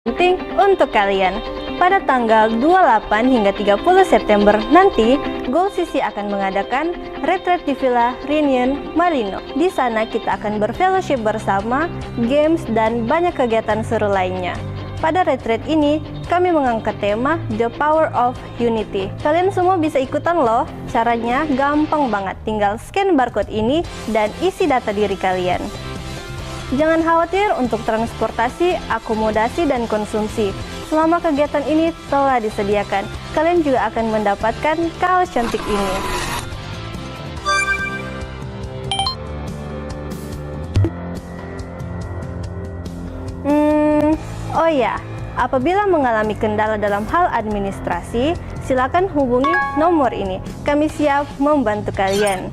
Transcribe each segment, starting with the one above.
penting untuk kalian. Pada tanggal 28 hingga 30 September nanti, Gold Sisi akan mengadakan retreat di Villa Reunion Malino. Di sana kita akan berfellowship bersama, games, dan banyak kegiatan seru lainnya. Pada retreat ini, kami mengangkat tema The Power of Unity. Kalian semua bisa ikutan loh. Caranya gampang banget, tinggal scan barcode ini dan isi data diri kalian. Jangan khawatir untuk transportasi, akomodasi, dan konsumsi. Selama kegiatan ini telah disediakan, kalian juga akan mendapatkan kaos cantik ini. Oh ya, apabila mengalami kendala dalam hal administrasi, silakan hubungi nomor ini. Kami siap membantu kalian.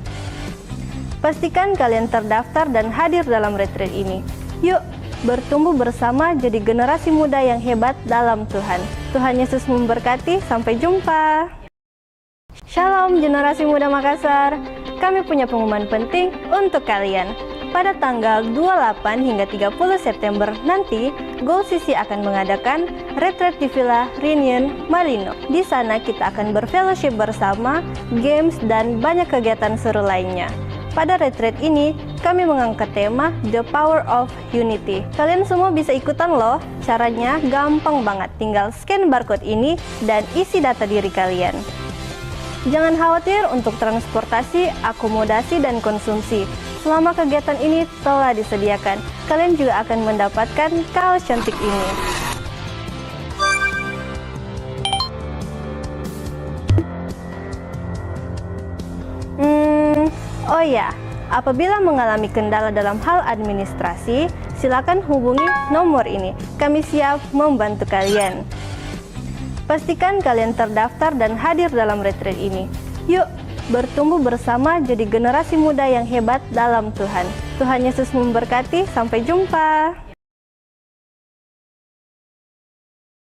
Pastikan kalian terdaftar dan hadir dalam retreat ini. Yuk, bertumbuh bersama jadi generasi muda yang hebat dalam Tuhan. Tuhan Yesus memberkati, sampai jumpa. Shalom generasi muda Makassar. Kami punya pengumuman penting untuk kalian. Pada tanggal 28 hingga 30 September nanti, Gold Sisi akan mengadakan retreat di Villa Reunion Malino. Di sana kita akan berfellowship bersama, games, dan banyak kegiatan seru lainnya. Pada retreat ini, kami mengangkat tema The Power of Unity. Kalian semua bisa ikutan loh. Caranya gampang banget, tinggal scan barcode ini dan isi data diri kalian. Jangan khawatir untuk transportasi, akomodasi, dan konsumsi. Selama kegiatan ini telah disediakan, kalian juga akan mendapatkan kaos cantik ini. Oh ya, apabila mengalami kendala dalam hal administrasi, silakan hubungi nomor ini. Kami siap membantu kalian. Pastikan kalian terdaftar dan hadir dalam retreat ini. Yuk, bertumbuh bersama jadi generasi muda yang hebat dalam Tuhan. Tuhan Yesus memberkati, sampai jumpa.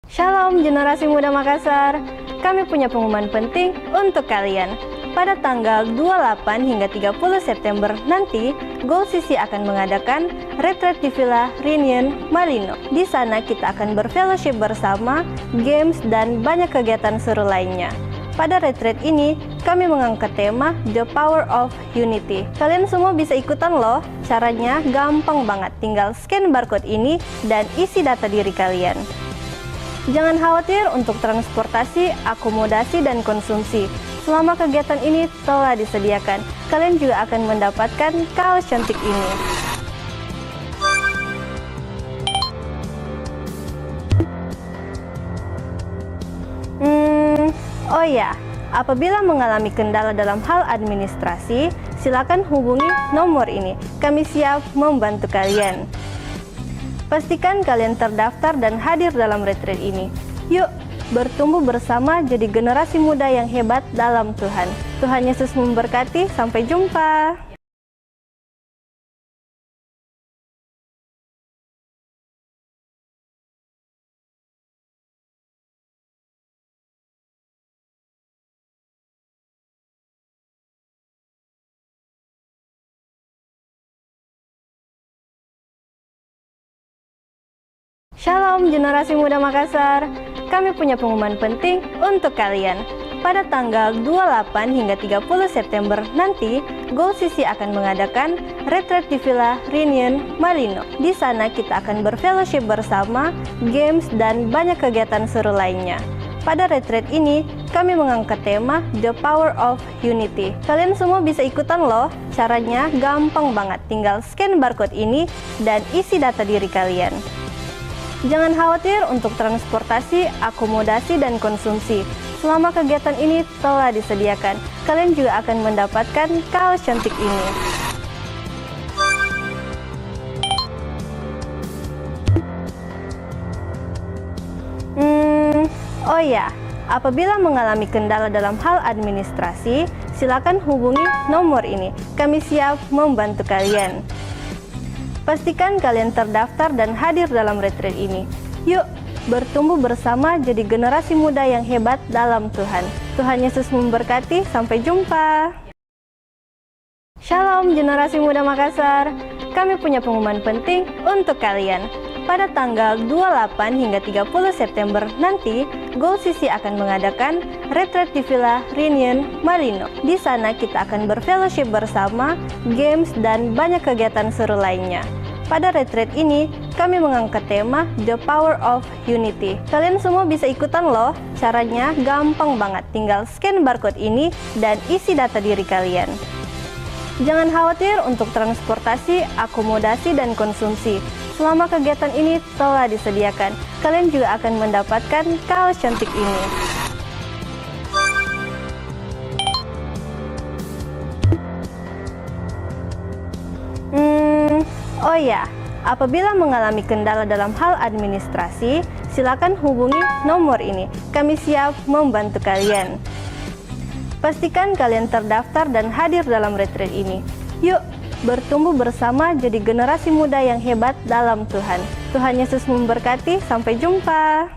Shalom generasi muda Makassar. Kami punya pengumuman penting untuk kalian. Pada tanggal 28 hingga 30 September nanti, Gold Sisi akan mengadakan retreat di Villa Reunion Malino. Di sana kita akan berfellowship bersama, games, dan banyak kegiatan seru lainnya. Pada retreat ini, kami mengangkat tema The Power of Unity. Kalian semua bisa ikutan loh. Caranya gampang banget, tinggal scan barcode ini dan isi data diri kalian. Jangan khawatir untuk transportasi, akomodasi, dan konsumsi. Selama kegiatan ini telah disediakan, kalian juga akan mendapatkan kaos cantik ini. Oh ya, apabila mengalami kendala dalam hal administrasi, silakan hubungi nomor ini. Kami siap membantu kalian. Pastikan kalian terdaftar dan hadir dalam retreat ini. Yuk, bertumbuh bersama jadi generasi muda yang hebat dalam Tuhan. Tuhan Yesus memberkati, sampai jumpa. Shalom generasi muda Makassar. Kami punya pengumuman penting untuk kalian. Pada tanggal 28 hingga 30 September nanti, Gold Sisi akan mengadakan retreat di Villa Reunion Malino. Di sana kita akan berfellowship bersama, games, dan banyak kegiatan seru lainnya. Pada retreat ini, kami mengangkat tema The Power of Unity. Kalian semua bisa ikutan loh. Caranya gampang banget, tinggal scan barcode ini dan isi data diri kalian. Jangan khawatir untuk transportasi, akomodasi, dan konsumsi. Selama kegiatan ini telah disediakan, kalian juga akan mendapatkan kaos cantik ini. Oh ya, apabila mengalami kendala dalam hal administrasi, silakan hubungi nomor ini. Kami siap membantu kalian. Pastikan kalian terdaftar dan hadir dalam retreat ini. Yuk, bertumbuh bersama jadi generasi muda yang hebat dalam Tuhan. Tuhan Yesus memberkati, sampai jumpa. Shalom generasi muda Makassar. Kami punya pengumuman penting untuk kalian. pada tanggal 28 hingga 30 September nanti, Goal CC akan mengadakan retreat di Villa Reunion Malino. Di sana kita akan berfellowship bersama, games, dan banyak kegiatan seru lainnya. Pada retreat ini, kami mengangkat tema The Power of Unity. Kalian semua bisa ikutan loh. Caranya gampang banget, tinggal scan barcode ini dan isi data diri kalian. Jangan khawatir untuk transportasi, akomodasi, dan konsumsi. Selama kegiatan ini telah disediakan, kalian juga akan mendapatkan kaos cantik ini. Oh ya, apabila mengalami kendala dalam hal administrasi, silakan hubungi nomor ini. Kami siap membantu kalian. Pastikan kalian terdaftar dan hadir dalam retreat ini. Yuk, bertumbuh bersama jadi generasi muda yang hebat dalam Tuhan. Tuhan Yesus memberkati, sampai jumpa.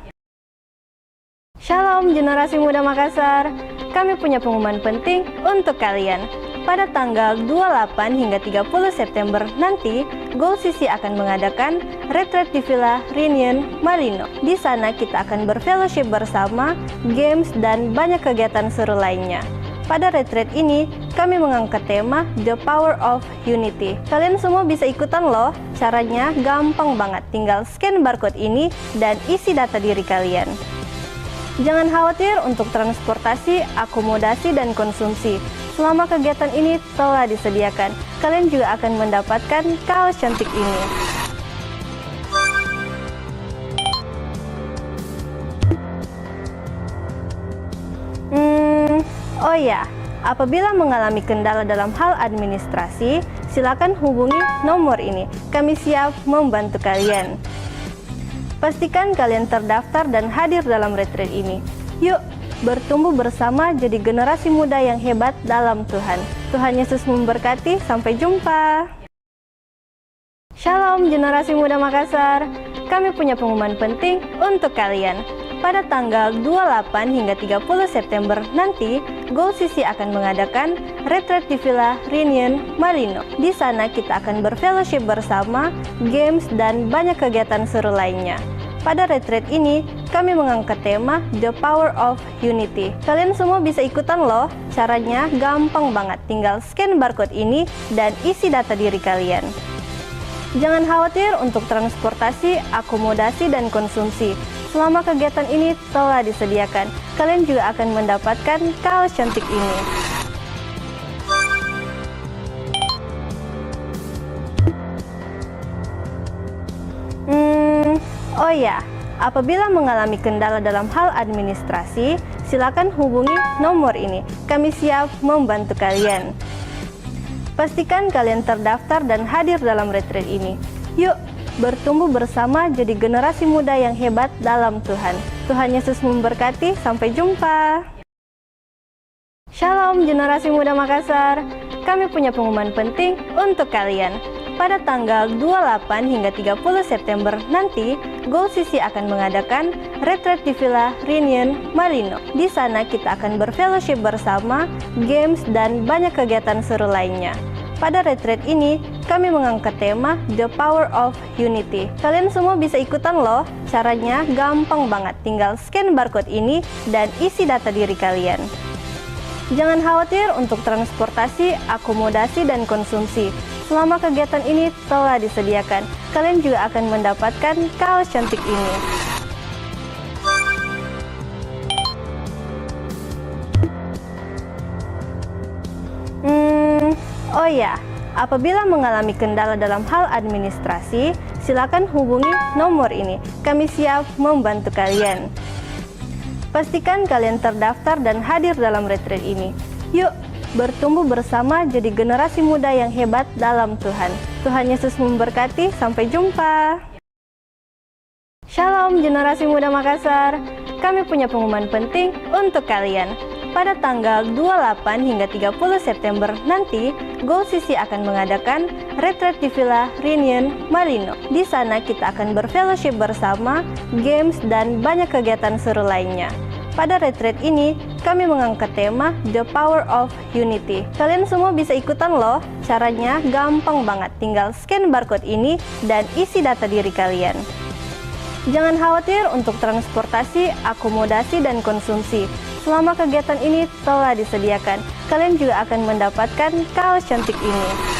Shalom generasi muda Makassar. Kami punya pengumuman penting untuk kalian. Pada tanggal 28 hingga 30 September nanti, Goal CC akan mengadakan retreat di Villa Reunion Malino. Di sana kita akan berfellowship bersama, games, dan banyak kegiatan seru lainnya. Pada retreat ini, kami mengangkat tema The Power of Unity. Kalian semua bisa ikutan loh. Caranya gampang banget, tinggal scan barcode ini dan isi data diri kalian. Jangan khawatir untuk transportasi, akomodasi, dan konsumsi. Selama kegiatan ini telah disediakan, kalian juga akan mendapatkan kaos cantik ini. Oh ya, apabila mengalami kendala dalam hal administrasi, silakan hubungi nomor ini. Kami siap membantu kalian. Pastikan kalian terdaftar dan hadir dalam retreat ini. Yuk, bertumbuh bersama jadi generasi muda yang hebat dalam Tuhan. Tuhan Yesus memberkati, sampai jumpa. Shalom generasi muda Makassar. Kami punya pengumuman penting untuk kalian. Pada tanggal 28 hingga 30 September nanti, Goal CC akan mengadakan retreat di Villa Reunion Malino. Di sana kita akan berfellowship bersama, games, dan banyak kegiatan seru lainnya. Pada retreat ini, kami mengangkat tema The Power of Unity. Kalian semua bisa ikutan loh. Caranya gampang banget, tinggal scan barcode ini dan isi data diri kalian. Jangan khawatir untuk transportasi, akomodasi, dan konsumsi. Selama kegiatan ini telah disediakan, kalian juga akan mendapatkan kaos cantik ini. Oh ya, apabila mengalami kendala dalam hal administrasi, silakan hubungi nomor ini. Kami siap membantu kalian. Pastikan kalian terdaftar dan hadir dalam retreat ini. Yuk, bertumbuh bersama jadi generasi muda yang hebat dalam Tuhan. Tuhan Yesus memberkati, sampai jumpa. Shalom generasi muda Makassar. Kami punya pengumuman penting untuk kalian. Pada tanggal 28 hingga 30 September nanti, Goal CC akan mengadakan retreat di Villa Reunion Malino. Di sana kita akan berfellowship bersama, games, dan banyak kegiatan seru lainnya. Pada retreat ini, kami mengangkat tema The Power of Unity. Kalian semua bisa ikutan loh. Caranya gampang banget, tinggal scan barcode ini dan isi data diri kalian. Jangan khawatir untuk transportasi, akomodasi, dan konsumsi. Selama kegiatan ini telah disediakan, kalian juga akan mendapatkan kaos cantik ini. Oh ya, apabila mengalami kendala dalam hal administrasi, silakan hubungi nomor ini. Kami siap membantu kalian. Pastikan kalian terdaftar dan hadir dalam retreat ini. Yuk, bertumbuh bersama jadi generasi muda yang hebat dalam Tuhan. Tuhan Yesus memberkati, sampai jumpa. Shalom generasi muda Makassar. Kami punya pengumuman penting untuk kalian. Pada tanggal 28 hingga 30 September nanti, Goal CC akan mengadakan retreat di Villa Reunion Malino. Di sana kita akan berfellowship bersama, games, dan banyak kegiatan seru lainnya. Pada retreat ini, kami mengangkat tema The Power of Unity. Kalian semua bisa ikutan loh. Caranya gampang banget, tinggal scan barcode ini dan isi data diri kalian. Jangan khawatir untuk transportasi, akomodasi, dan konsumsi. Selama kegiatan ini telah disediakan, kalian juga akan mendapatkan kaos cantik ini.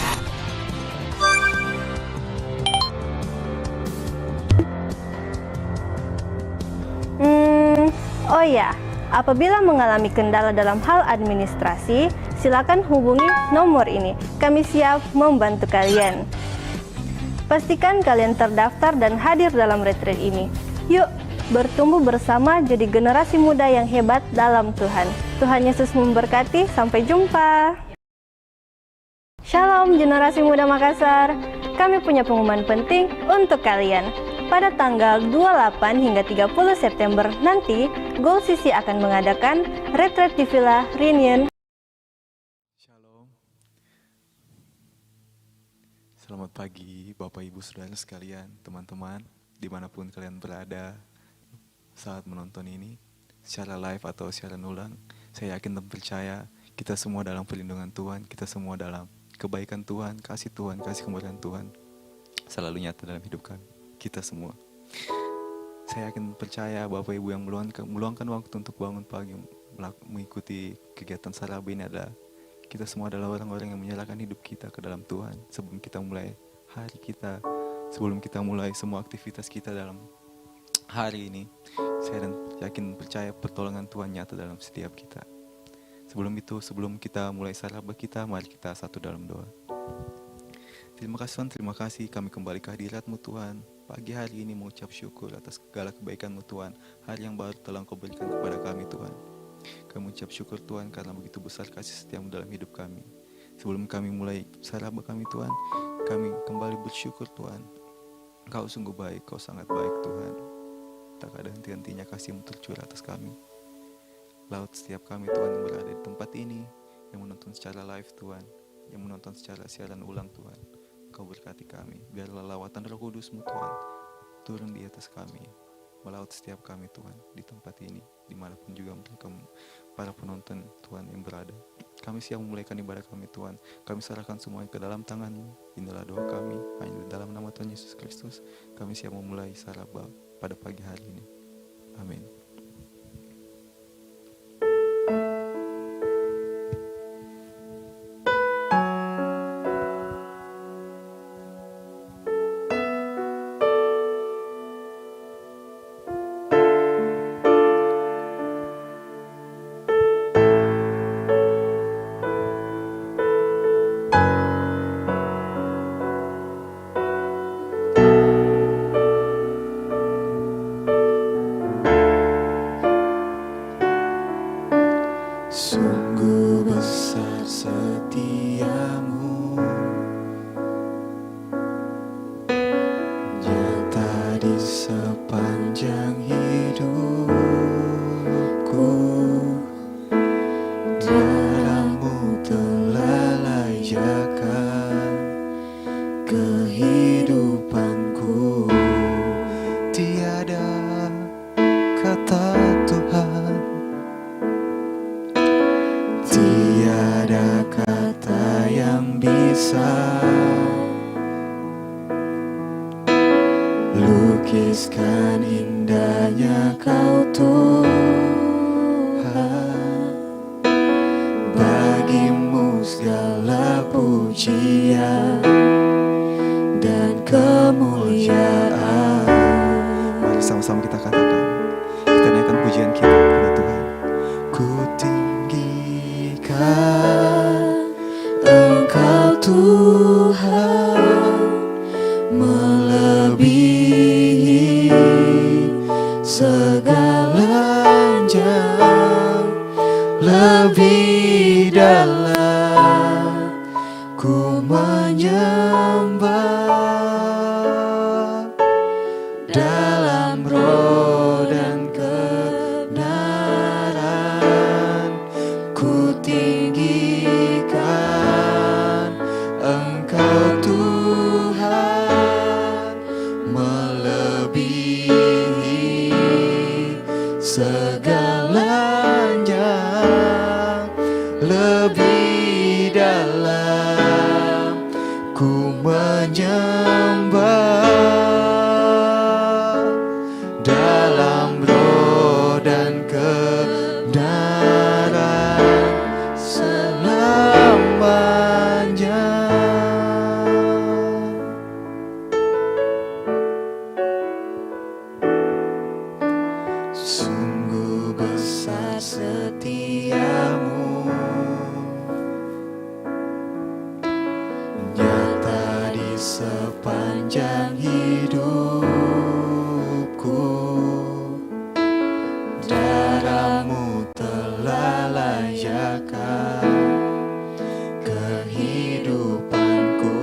Oh ya, apabila mengalami kendala dalam hal administrasi, silakan hubungi nomor ini. Kami siap membantu kalian. Pastikan kalian terdaftar dan hadir dalam retreat ini. Yuk, bertumbuh bersama jadi generasi muda yang hebat dalam Tuhan. Tuhan Yesus memberkati, sampai jumpa. Shalom generasi muda Makassar. Kami punya pengumuman penting untuk kalian. Pada tanggal 28 hingga 30 September nanti, Gold CC akan mengadakan retreat di Villa Reunion. Shalom. Selamat pagi Bapak Ibu Saudara sekalian, teman-teman, dimanapun kalian berada saat menonton ini, secara live atau secara ulang. Saya yakin dan percaya kita semua dalam perlindungan Tuhan, kita semua dalam kebaikan Tuhan, kasih kemuliaan Tuhan selalu nyata dalam hidup kami. Kita semua. Saya yakin percaya Bapak Ibu yang meluangkan waktu untuk bangun pagi mengikuti kegiatan Saraba ini adalah kita semua adalah orang-orang yang menyerahkan hidup kita ke dalam Tuhan sebelum kita mulai hari kita, sebelum kita mulai semua aktivitas kita dalam hari ini. Saya yakin percaya pertolongan Tuhan nyata dalam setiap kita. Sebelum itu, sebelum kita mulai Saraba kita, mari kita satu dalam doa. Terima kasih Tuhan, terima kasih kami kembali ke hadirat-Mu Tuhan. Pagi hari ini mengucap syukur atas segala kebaikan-Mu Tuhan. Hari yang baru telah Engkau berikan kepada kami Tuhan. Kami mengucap syukur Tuhan karena begitu besar kasih setia-Mu dalam hidup kami. Sebelum kami mulai Saraba kami Tuhan, kami kembali bersyukur Tuhan. Engkau sungguh baik, Kau sangat baik Tuhan. Tak ada henti-hentinya kasih-Mu tercurah atas kami. Laut setiap kami Tuhan yang berada di tempat ini, yang menonton secara live Tuhan, yang menonton secara siaran ulang Tuhan. Kau berkati kami, biarlah lawatan Roh Kudus-Mu Tuhan turun di atas kami, melaut setiap kami Tuhan di tempat ini, dimanapun juga mereka para penonton Tuhan yang berada. Kami siap memulaikan ibadah kami Tuhan, kami serahkan semuanya ke dalam tangan-Mu. Inilah doa kami, hanya di dalam nama Tuhan Yesus Kristus, kami siap memulai Saraba pada pagi hari ini. Amin. Sungguh besar setiamu, nyata di sepanjang hidupku. Darah-Mu telah layakkan kehidupanku. Tiada kata Tuhan, tiada kata yang bisa lukiskan indahnya Kau Tuhan. Bagi-Mu segala pujian dan kemuliaan. Mari sama-sama kita katakan, kita naikkan pujian kita kepada Tuhan. Ku tinggikan Engkau Tuhan, melebihi segalanya, lebih dalam ku menyembah dalam roh dan kebenaran. Ku tinggikan Engkau Tuhan, melebihi segalanya, Sungguh besar setiamu, nyata di sepanjang hidupku. Darahmu telah layakkan kehidupanku.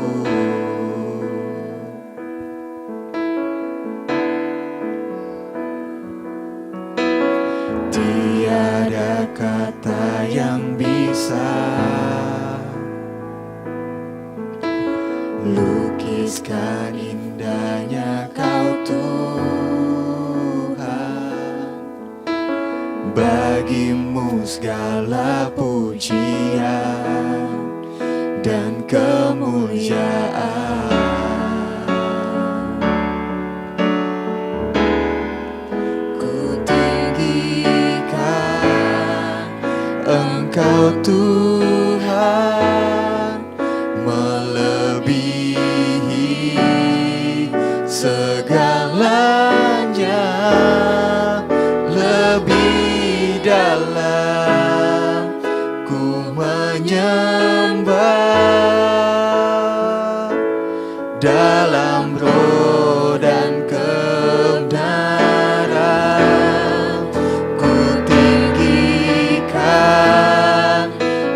Tiada kata yang bisa lukiskan indahnya Kau Tuhan. Bagimu segala pujian dan kemuliaan. Ku tinggikan Engkau Tuhan, melebihi segalanya, lebih dalam ku menyembah, dalam roh dan kebenaran. Ku tinggikan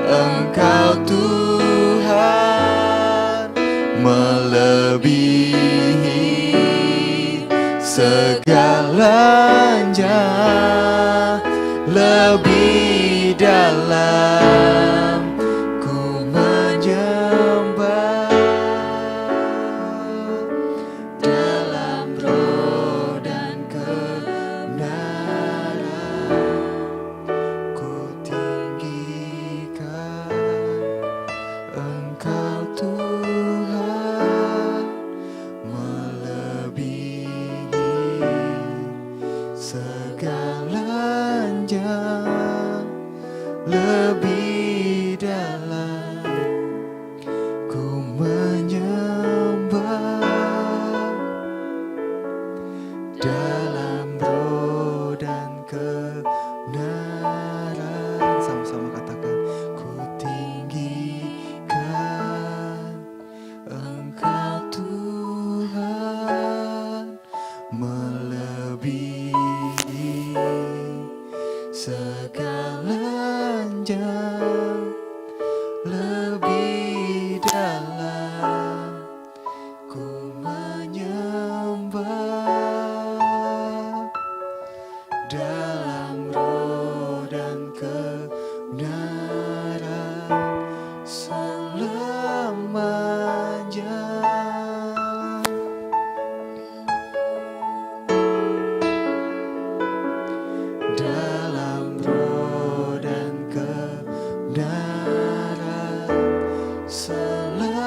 Engkau Tuhan, melebihi segalanya, lebih dalam ku menyembah, dalam roh dan kebenaran. Ku tinggikan Engkau Tuhan, melebihi segalanya, lebih dalam ku menyembah, dalam roh dan kebenaran. Sama-sama katakan, ku tinggikan Engkau Tuhan, melebihi segalanya, lebih dalam ku menyembah, dalam roh dan kebenaran selamanya. Dalam roh dan kebenaran selamanya.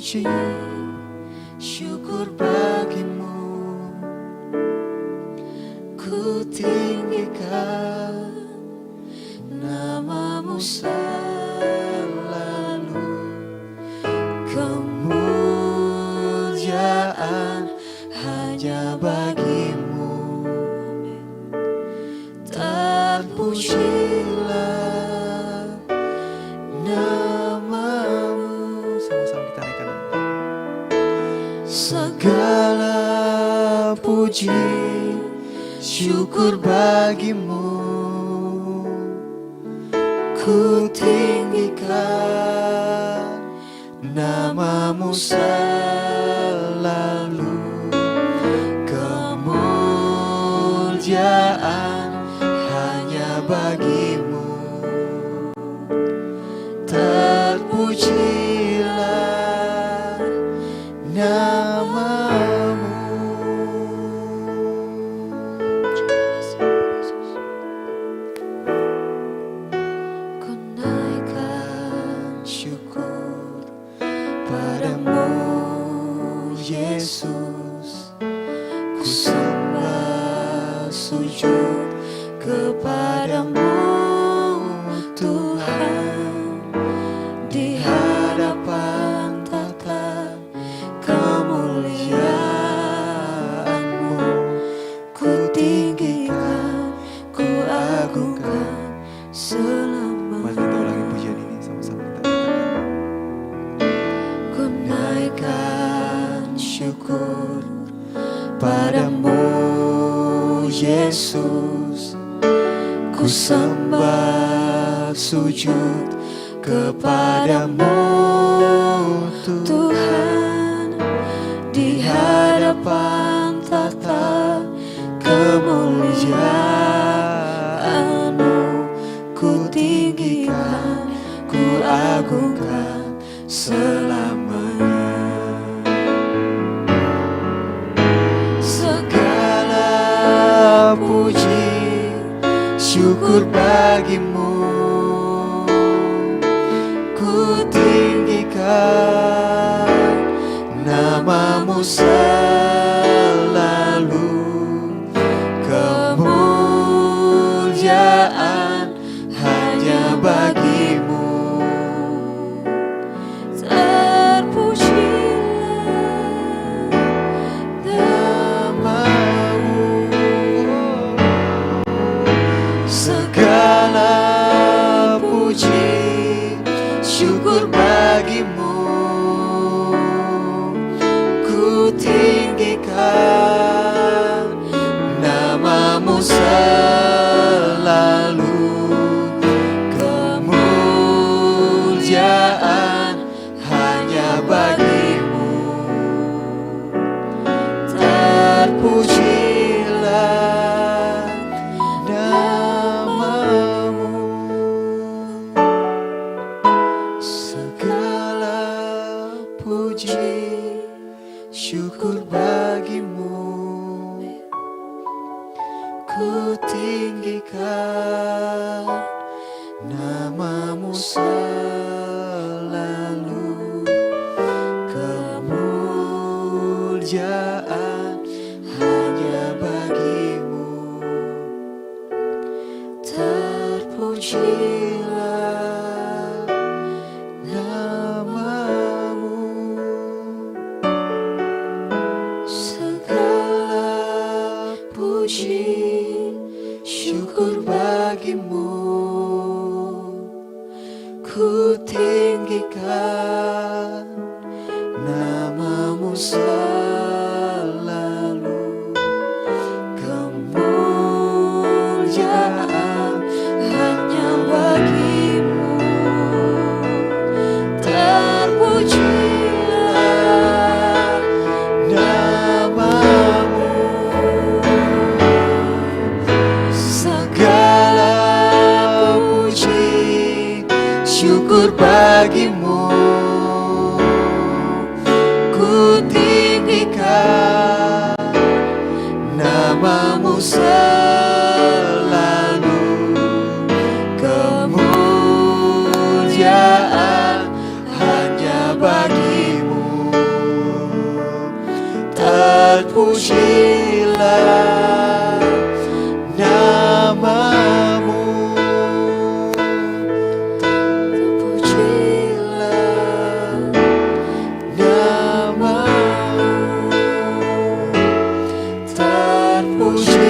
puji, syukur bagimu. Ku tinggikan namamu selalu. Kemuliaan hanya bagimu. Terpujilah namamu. Sama-sama kita naikkan. Segala puji, syukur bagimu. Ku tinggikan namamu selalu. Kemuliaan hanya bagimu. Terpujilah namamu. Ku naikkan syukur padamu, Yesus. Ku sembah sujud kepadamu, Tuhan. Di hadapan tata kemuliaan-Mu, ku tinggikan, ku agungkan selamanya. Mari kita ulangi pujian ini sama-sama kita katakan. Ku naikkan syukur padamu, Yesus. Ku sembah sujud kepadamu, Tuhan. Di hadapan tata kemuliaan-Mu, ku tinggikan, ku agungkan selamanya. Segala puji, syukur bagimu. Ku tinggikan namamu selalu. Kemuliaan hanya bagimu. Terpujilah namamu. Segala puji, syukur bagimu. Ku tinggikan namamu selalu. Kemuliaan hanya bagimu. Terpujilah namamu. Segala puji, syukur bagimu. Ku tinggikan namamu selalu. Kemuliaan hanya bagimu. Terpujilah namamu. Segala puji, syukur bagimu. Ku tinggikan namamu selalu. Kemuliaan hanya bagimu. Terpujilah namamu. Segala puji, syukur bagimu. Ku tinggikan terpujilah namamu, terpujilah namamu, terpujilah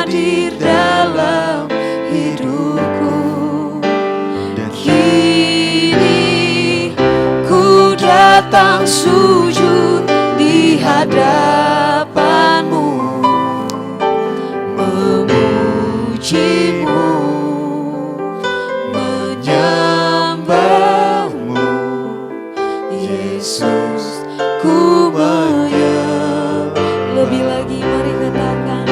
hadir dalam hidupku dan hadapan-Mu, memuji-Mu, menyembah-Mu. Yesus, ku menyembah. Lebih lagi mari katakan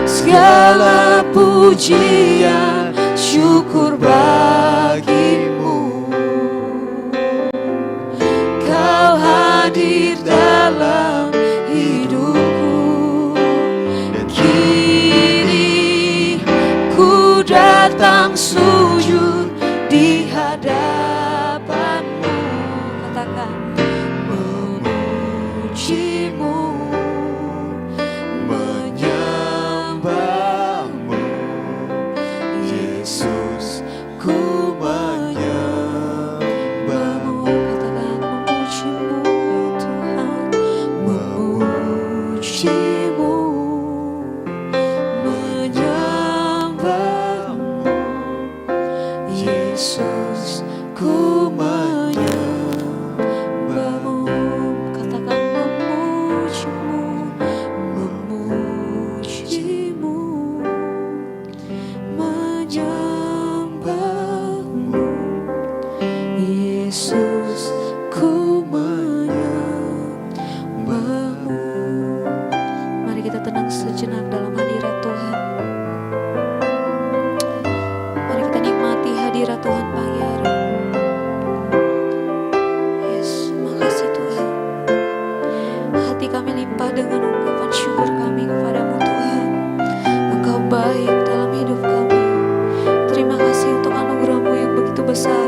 segala pujian, syukur bagi-Mu. Kau hadir dalam hidupku, dan kini ku datang sujud di hadapan-Mu. Katakan memuji-Mu, menyembah-Mu. Yesus, ku menyembah-Mu. Katakan memuji-Mu Tuhan, memuji-Mu, menyembah-Mu. Yesus, ku menyembah-Mu. Katakan memuji-Mu, memuji-Mu, menyembah-Mu. Yesus, ku menyembah-Mu. Mari kita tenang sejenak dalam hadirat Tuhan. Mari kita nikmati hadirat Tuhan pagi hari. Yes, makasih Tuhan. Hati kami limpah dengan ungkapan syukur kami kepadamu Tuhan. Engkau baik dalam hidup kami. Terima kasih untuk anugerah-Mu yang begitu besar.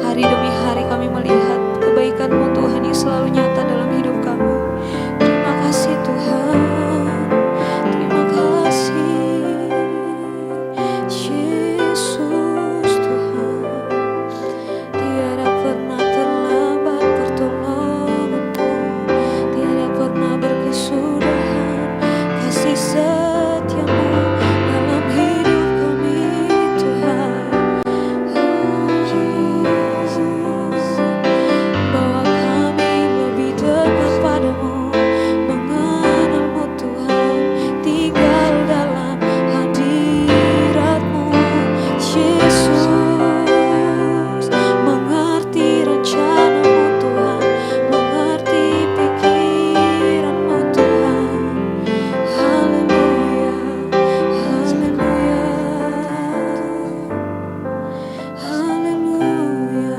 Hari demi hari kami melihat kebaikan-Mu Tuhan yang selalu nyata dalam hidup kami. Terima kasih Tuhan. Terima kasih Yesus Tuhan. Tiada pernah terlambat pertolongan-Mu, tiada pernah berkesudahan kasih setia-Mu dalam hidup kami Tuhan. Oh Yesus, bawa kami lebih dekat padamu, mengenal-Mu Tuhan, tinggal dalam hadirat-Mu Yesus, mengerti rencana-Mu Tuhan, mengerti pikiran-Mu Tuhan. Haleluya, haleluya, haleluya.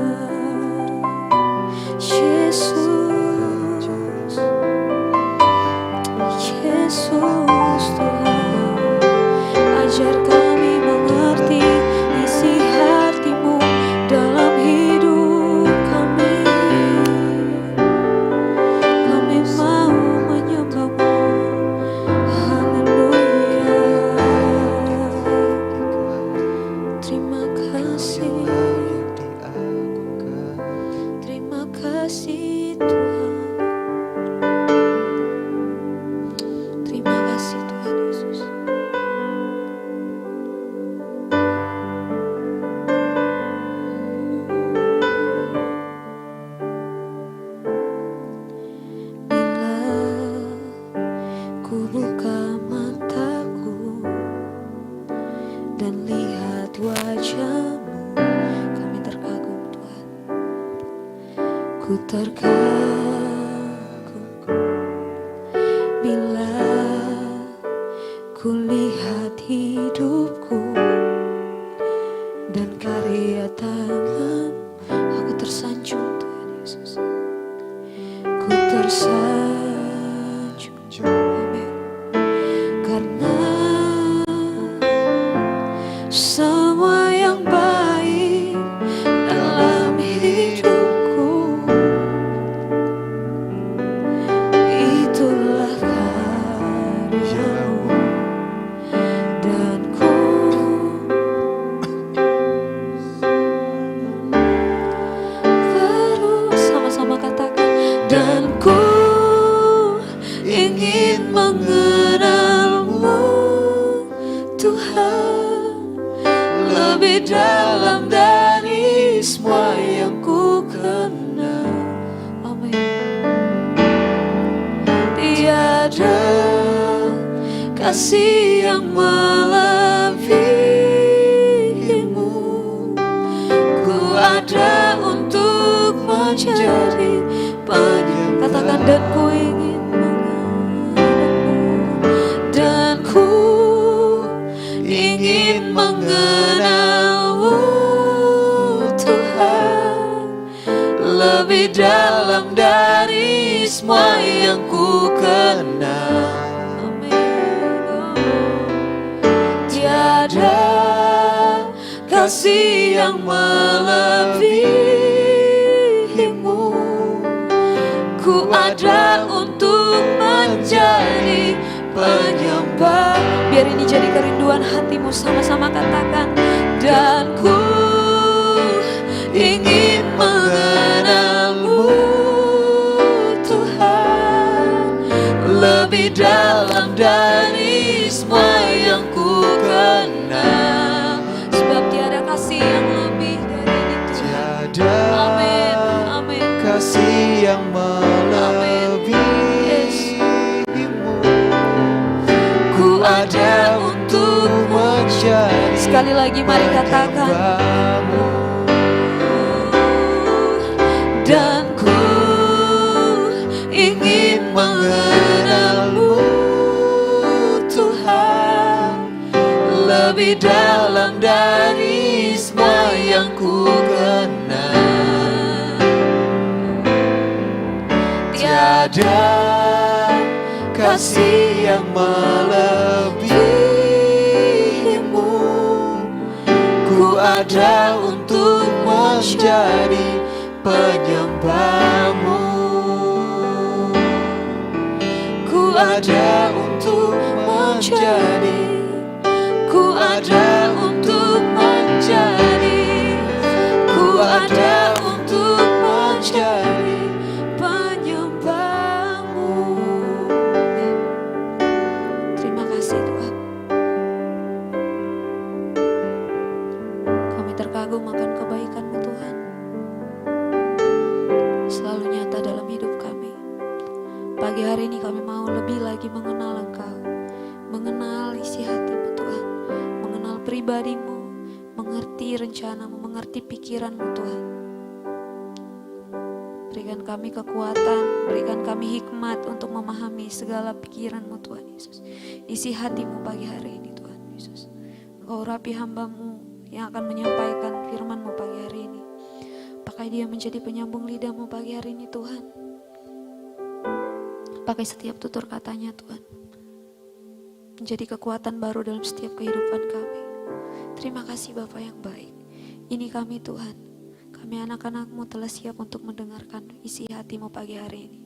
Yesus, Yesus Tuhan, ajar kami mengerti isi hati-Mu dalam hidup kami. Kami mau menyembah-Mu. Haleluya. Terima kasih. Terima kasih Tuhan. Terima kasih Tuhan Yesus. Bila ku buka mataku dan lihat wajah-Mu, kami terkagum Tuhan. Ku terkagum bila ku lihat hidupku dan karya tangan. Aku tersanjung Tuhan Yesus. Ku tersanjung, amin. Karena semua yang baik dalam hidupku, itulah karya-Mu, dan ku terus sama-sama katakan, dan ku ingin mengenal-Mu Tuhan lebih dalam dari semua yang ku kenal. Amin. kasih yang melebihimu. Ku ada untuk menjadi penyembah. Katakan, dan ku ingin mengenalmu, dan ku ingin mengenalmu Tuhan, lebih dalam dari semua yang ku kenal. Tiada kasih yang melebihimu. Ku ada untuk menjadi penyembah. Biar ini jadi kerinduan hatimu, sama-sama katakan. Dan ku ingin mengenalmu Tuhan, lebih dalam dari semua yang ku kenal. Sebab tiada kasih yang lebih dari ini Tuhan. Amin, amin. Kasih yang melebihimu. Ku ada untuk menjadi. Sekali lagi mari katakan. Dan ku ingin mengenalmu Tuhan, lebih dalam dari semua yang ku kenal. Tiada kasih yang melebihimu. Ku ada untuk menjadi penyembahmu. Ku ada untuk menjadi. Ku ada untuk menjadi. Ku ada untuk menjadi penyembahmu. Terima kasih Tuhan. Kami terkagum akan kebaikan-Mu Tuhan, selalu nyata dalam hidup kami. Pagi hari ini kami mau lebih lagi mengenal Engkau, mengenal isi hati-Mu Tuhan, mengenal pribadi-Mu, mengerti rencana-Mu, mengerti pikiran-Mu Tuhan. Berikan kami kekuatan, berikan kami hikmat untuk memahami segala pikiran-Mu Tuhan Yesus. Isi hati-Mu pagi hari ini Tuhan Yesus. Engkau urapi hamba-Mu yang akan menyampaikan firman-Mu pagi hari ini. Pakai dia menjadi penyambung lidah-Mu pagi hari ini Tuhan. Pakai setiap tutur katanya Tuhan, menjadi kekuatan baru dalam setiap kehidupan kami. Terima kasih Bapa yang baik. Ini kami Tuhan, kami anak-anak-Mu telah siap untuk mendengarkan isi hati-Mu pagi hari ini.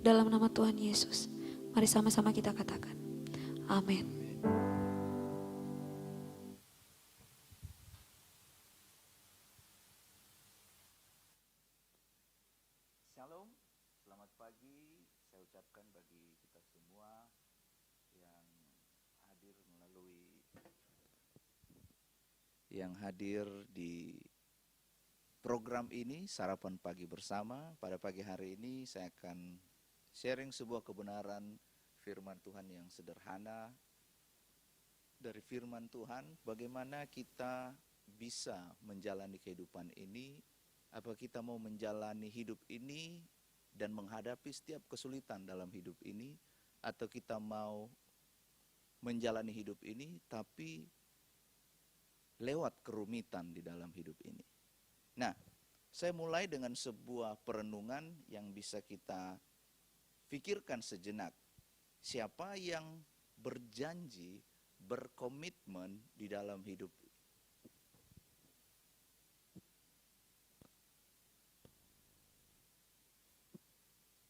Dalam nama Tuhan Yesus, mari sama-sama kita katakan, amin. Shalom, selamat pagi. Saya ucapkan bagi kita semua yang hadir di program ini, Sarapan Pagi Bersama. Pada pagi hari ini saya akan sharing sebuah kebenaran firman Tuhan yang sederhana. Dari firman Tuhan, bagaimana kita bisa menjalani kehidupan ini. Apa kita mau menjalani hidup ini dan menghadapi setiap kesulitan dalam hidup ini, atau kita mau menjalani hidup ini tapi lewat kerumitan di dalam hidup ini. Nah, saya mulai dengan sebuah perenungan yang bisa kita pikirkan sejenak. Siapa yang berjanji, berkomitmen di dalam hidup ini?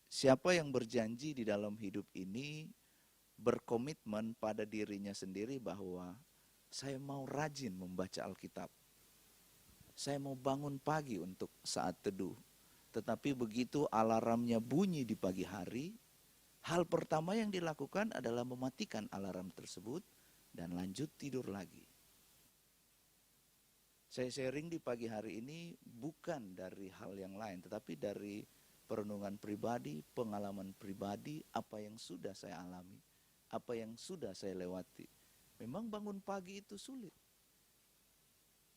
Siapa yang berjanji di dalam hidup ini, berkomitmen pada dirinya sendiri bahwa saya mau rajin membaca Alkitab. Saya mau bangun pagi untuk saat teduh. Tetapi begitu alarmnya bunyi di pagi hari, hal pertama yang dilakukan adalah mematikan alarm tersebut dan lanjut tidur lagi. Saya sharing di pagi hari ini bukan dari hal yang lain, tetapi dari perenungan pribadi, pengalaman pribadi, apa yang sudah saya alami. apa yang sudah saya lewati. Memang bangun pagi itu sulit.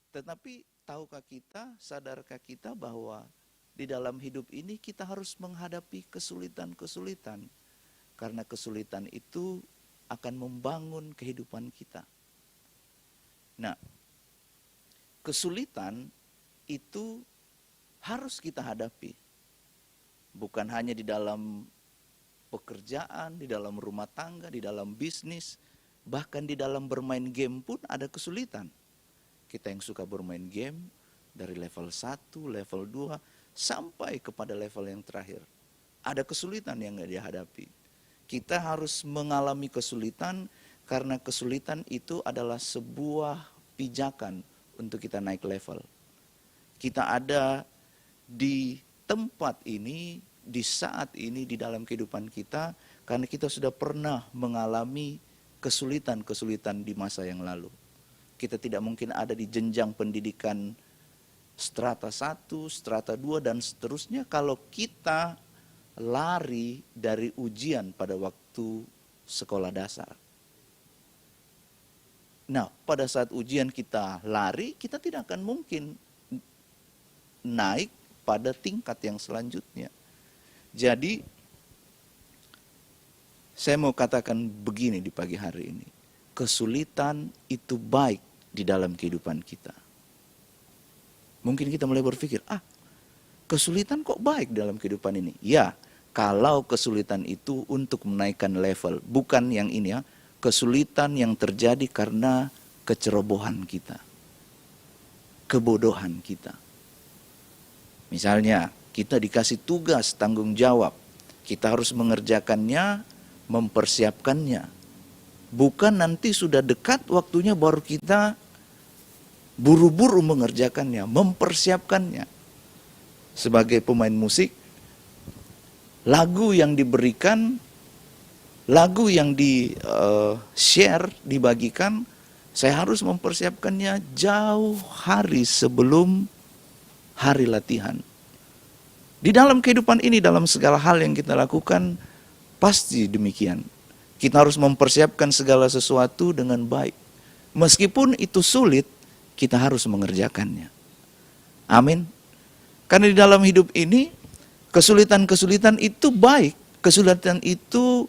Tetapi tahukah kita, sadarkah kita bahwa di dalam hidup ini kita harus menghadapi kesulitan-kesulitan. Karena kesulitan itu akan membangun kehidupan kita. Nah, kesulitan itu harus kita hadapi. Bukan hanya di dalam pekerjaan, di dalam rumah tangga, di dalam bisnis, bahkan di dalam bermain game pun ada kesulitan. Kita yang suka bermain game dari level 1, level 2, sampai kepada level yang terakhir. Ada kesulitan yang dihadapi. Kita harus mengalami kesulitan karena kesulitan itu adalah sebuah pijakan untuk kita naik level. Kita ada di tempat ini, di saat ini, di dalam kehidupan kita, karena kita sudah pernah mengalami kesulitan-kesulitan di masa yang lalu. Kita tidak mungkin ada di jenjang pendidikan strata 1, strata 2, dan seterusnya kalau kita lari dari ujian pada waktu sekolah dasar. Nah, pada saat ujian kita lari, kita tidak akan mungkin naik pada tingkat yang selanjutnya. Jadi, saya mau katakan begini di pagi hari ini. Kesulitan itu baik di dalam kehidupan kita. Mungkin kita mulai berpikir, kesulitan kok baik dalam kehidupan ini? Ya, kalau kesulitan itu untuk menaikkan level. Bukan yang ini ya, kesulitan yang terjadi karena kecerobohan kita. Kebodohan kita. Misalnya, kita dikasih tugas tanggung jawab. Kita harus mengerjakannya, mempersiapkannya. Bukan nanti sudah dekat waktunya baru kita buru-buru mengerjakannya, mempersiapkannya. Sebagai pemain musik, lagu yang diberikan, lagu yang di-share, dibagikan, saya harus mempersiapkannya jauh hari sebelum hari latihan. Di dalam kehidupan ini, dalam segala hal yang kita lakukan, pasti demikian. Kita harus mempersiapkan segala sesuatu dengan baik. Meskipun itu sulit, kita harus mengerjakannya. Amin. Karena di dalam hidup ini, kesulitan-kesulitan itu baik. Kesulitan itu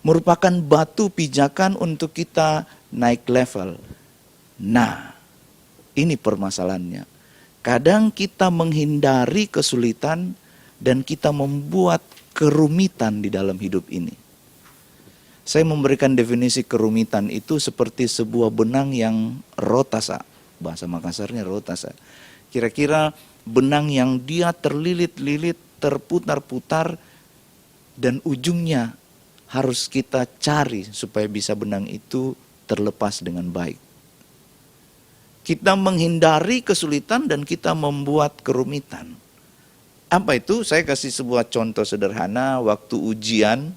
merupakan batu pijakan untuk kita naik level. Nah, ini permasalahannya. Kadang kita menghindari kesulitan dan kita membuat kerumitan di dalam hidup ini. Saya memberikan definisi kerumitan itu seperti sebuah benang yang rotasa. Bahasa Makassarnya rotasa. Kira-kira benang yang dia terlilit-lilit, terputar-putar, dan ujungnya harus kita cari supaya bisa benang itu terlepas dengan baik. Kita menghindari kesulitan dan kita membuat kerumitan. Apa itu? Saya kasih sebuah contoh sederhana waktu ujian.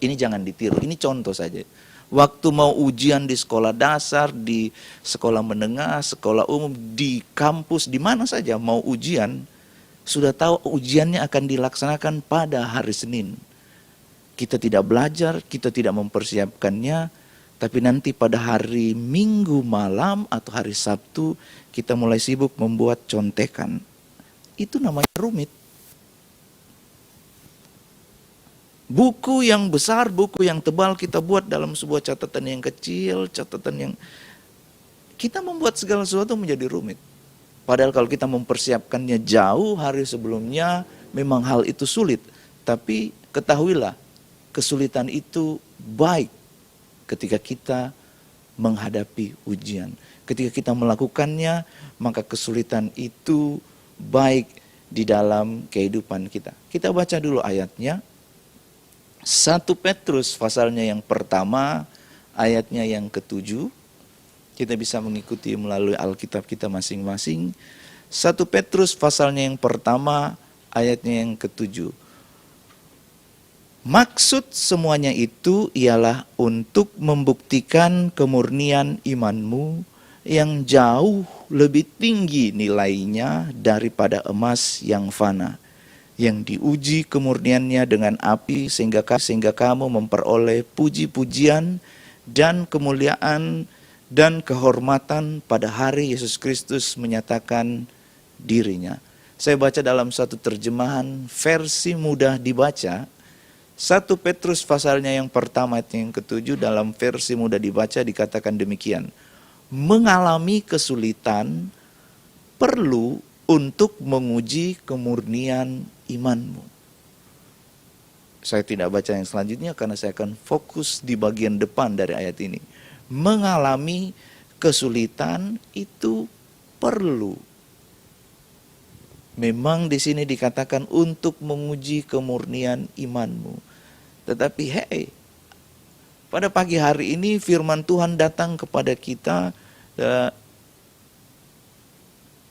Ini jangan ditiru, ini contoh saja. Waktu mau ujian di sekolah dasar, di sekolah menengah, sekolah umum, di kampus, di mana saja mau ujian, sudah tahu ujiannya akan dilaksanakan pada hari Senin. Kita tidak belajar, kita tidak mempersiapkannya, tapi nanti pada hari Minggu malam atau hari Sabtu, kita mulai sibuk membuat contekan. Itu namanya rumit. Buku yang besar, buku yang tebal kita buat dalam sebuah catatan yang kecil, catatan yang kita membuat segala sesuatu menjadi rumit. Padahal kalau kita mempersiapkannya jauh hari sebelumnya, memang hal itu sulit. Tapi ketahuilah, kesulitan itu baik ketika kita menghadapi ujian. Ketika kita melakukannya, maka kesulitan itu baik di dalam kehidupan kita. Kita baca dulu ayatnya. 1 Petrus pasalnya yang pertama, ayatnya yang ke-7. Kita bisa mengikuti melalui Alkitab kita masing-masing. 1 Petrus pasalnya yang pertama, ayatnya yang ke-7. Maksud semuanya itu ialah untuk membuktikan kemurnian imanmu yang jauh lebih tinggi nilainya daripada emas yang fana, yang diuji kemurniannya dengan api sehingga kamu memperoleh puji-pujian dan kemuliaan dan kehormatan pada hari Yesus Kristus menyatakan dirinya. Saya baca dalam satu terjemahan versi mudah dibaca, 1 Petrus pasalnya yang pertama ayat yang ke-7 dalam versi mudah dibaca dikatakan demikian. Mengalami kesulitan perlu untuk menguji kemurnian imanmu. Saya tidak baca yang selanjutnya karena saya akan fokus di bagian depan dari ayat ini. Mengalami kesulitan itu perlu. Memang di sini dikatakan untuk menguji kemurnian imanmu. Tetapi pada pagi hari ini firman Tuhan datang kepada kita,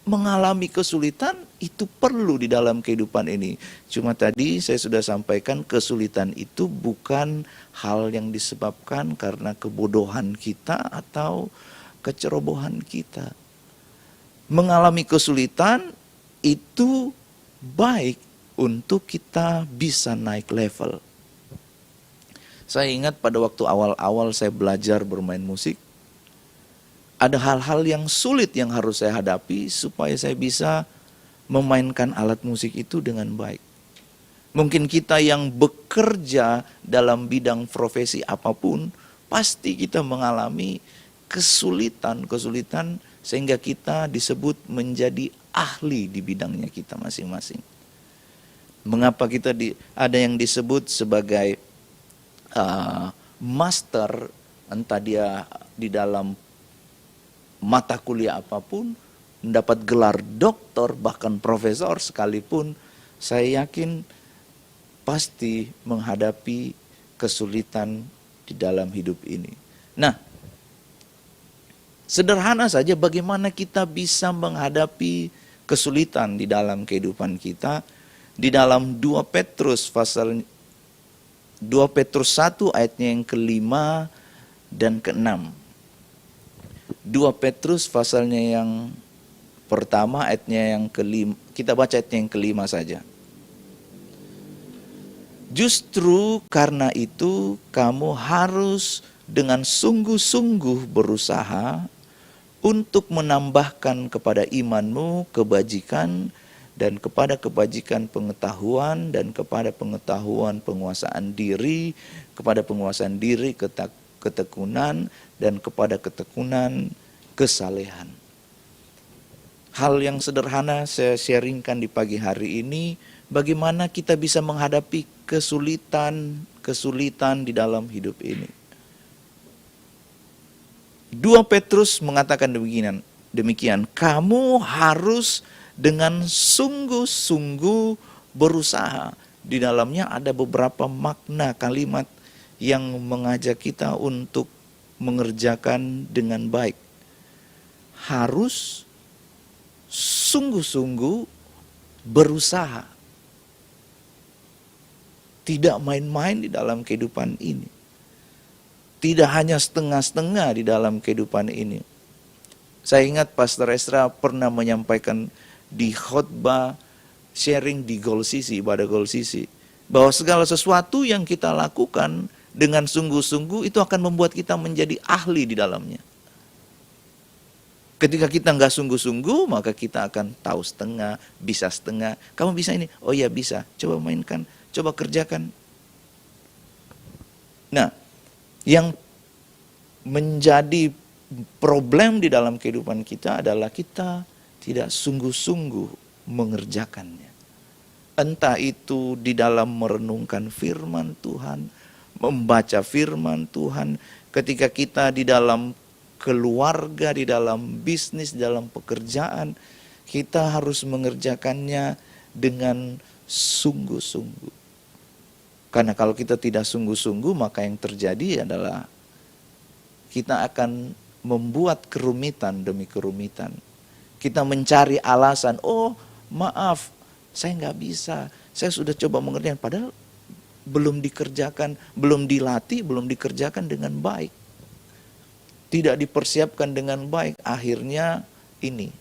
mengalami kesulitan itu perlu di dalam kehidupan ini. Cuma tadi saya sudah sampaikan kesulitan itu bukan hal yang disebabkan karena kebodohan kita atau kecerobohan kita. Mengalami kesulitan itu baik untuk kita bisa naik level. Saya ingat pada waktu awal-awal saya belajar bermain musik, ada hal-hal yang sulit yang harus saya hadapi supaya saya bisa memainkan alat musik itu dengan baik. Mungkin kita yang bekerja dalam bidang profesi apapun, pasti kita mengalami kesulitan sehingga kita disebut menjadi ahli di bidangnya kita masing-masing. Mengapa kita ada yang disebut sebagai master, entah dia di dalam mata kuliah apapun, mendapat gelar doktor, bahkan profesor sekalipun, saya yakin pasti menghadapi kesulitan di dalam hidup ini. Nah, sederhana saja bagaimana kita bisa menghadapi kesulitan di dalam kehidupan kita. Di dalam 2 Petrus 1 ayatnya yang ke-5 dan ke-6. 2 Petrus pasalnya yang pertama ayatnya yang ke-5, kita baca ayatnya yang ke-5 saja. Justru karena itu kamu harus dengan sungguh-sungguh berusaha untuk menambahkan kepada imanmu kebajikan, dan kepada kebajikan pengetahuan, dan kepada pengetahuan penguasaan diri, kepada penguasaan diri ketekunan, dan kepada ketekunan kesalehan. Hal yang sederhana saya sharingkan di pagi hari ini, bagaimana kita bisa menghadapi kesulitan di dalam hidup ini. 2 Petrus mengatakan demikian, kamu harus dengan sungguh-sungguh berusaha. Di dalamnya ada beberapa makna kalimat yang mengajak kita untuk mengerjakan dengan baik. Harus sungguh-sungguh berusaha. Tidak main-main di dalam kehidupan ini. Tidak hanya setengah-setengah di dalam kehidupan ini. Saya ingat Pastor Esra pernah menyampaikan di khotbah sharing di Gold City, ibadah Gold City, bahwa segala sesuatu yang kita lakukan dengan sungguh-sungguh itu akan membuat kita menjadi ahli di dalamnya. Ketika kita nggak sungguh-sungguh, maka kita akan tahu setengah, bisa setengah. Kamu bisa ini? Oh ya bisa, coba mainkan, coba kerjakan. Nah, yang menjadi problem di dalam kehidupan kita adalah kita tidak sungguh-sungguh mengerjakannya. Entah itu di dalam merenungkan firman Tuhan, membaca firman Tuhan, ketika kita di dalam keluarga, di dalam bisnis, di dalam pekerjaan, kita harus mengerjakannya dengan sungguh-sungguh. Karena kalau kita tidak sungguh-sungguh, maka yang terjadi adalah kita akan membuat kerumitan demi kerumitan. Kita mencari alasan, oh maaf, saya nggak bisa, saya sudah coba mengerjakan, padahal belum dikerjakan, belum dilatih, belum dikerjakan dengan baik. Tidak dipersiapkan dengan baik, akhirnya ini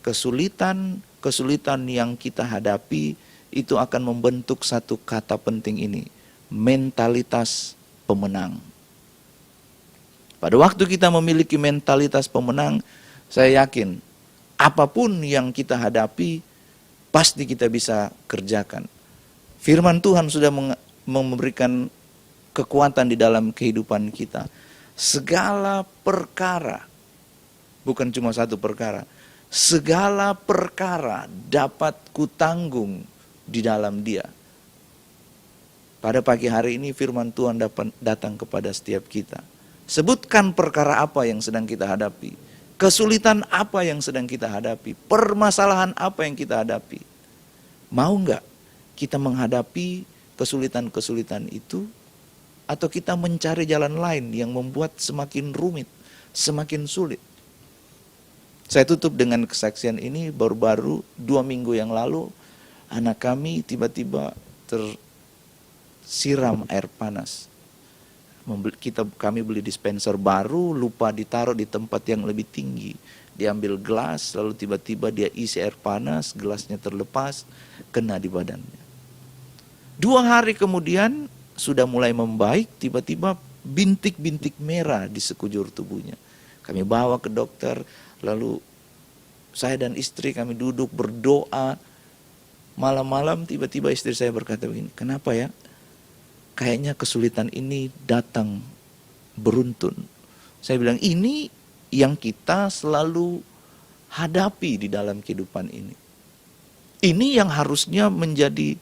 kesulitan kesulitan yang kita hadapi itu akan membentuk satu kata penting ini, mentalitas pemenang. Pada waktu kita memiliki mentalitas pemenang, saya yakin apapun yang kita hadapi pasti kita bisa kerjakan. Firman Tuhan sudah memberikan kekuatan di dalam kehidupan kita. Segala perkara, bukan cuma satu perkara, segala perkara dapat kutanggung di dalam Dia. Pada pagi hari ini firman Tuhan datang kepada setiap kita. Sebutkan perkara apa yang sedang kita hadapi. Kesulitan apa yang sedang kita hadapi. Permasalahan apa yang kita hadapi. Mau enggak kita menghadapi kesulitan-kesulitan itu? Atau kita mencari jalan lain yang membuat semakin rumit, semakin sulit? Saya tutup dengan kesaksian ini. Baru-baru 2 minggu yang lalu, anak kami tiba-tiba tersiram air panas. Kami beli dispenser baru, lupa ditaruh di tempat yang lebih tinggi. Diambil gelas, lalu tiba-tiba dia isi air panas, gelasnya terlepas, kena di badannya. 2 hari kemudian sudah mulai membaik, tiba-tiba bintik-bintik merah di sekujur tubuhnya. Kami bawa ke dokter, lalu saya dan istri kami duduk berdoa. Malam-malam tiba-tiba istri saya berkata begini, kenapa ya? Kayaknya kesulitan ini datang beruntun. Saya bilang, ini yang kita selalu hadapi di dalam kehidupan ini. Ini yang harusnya menjadi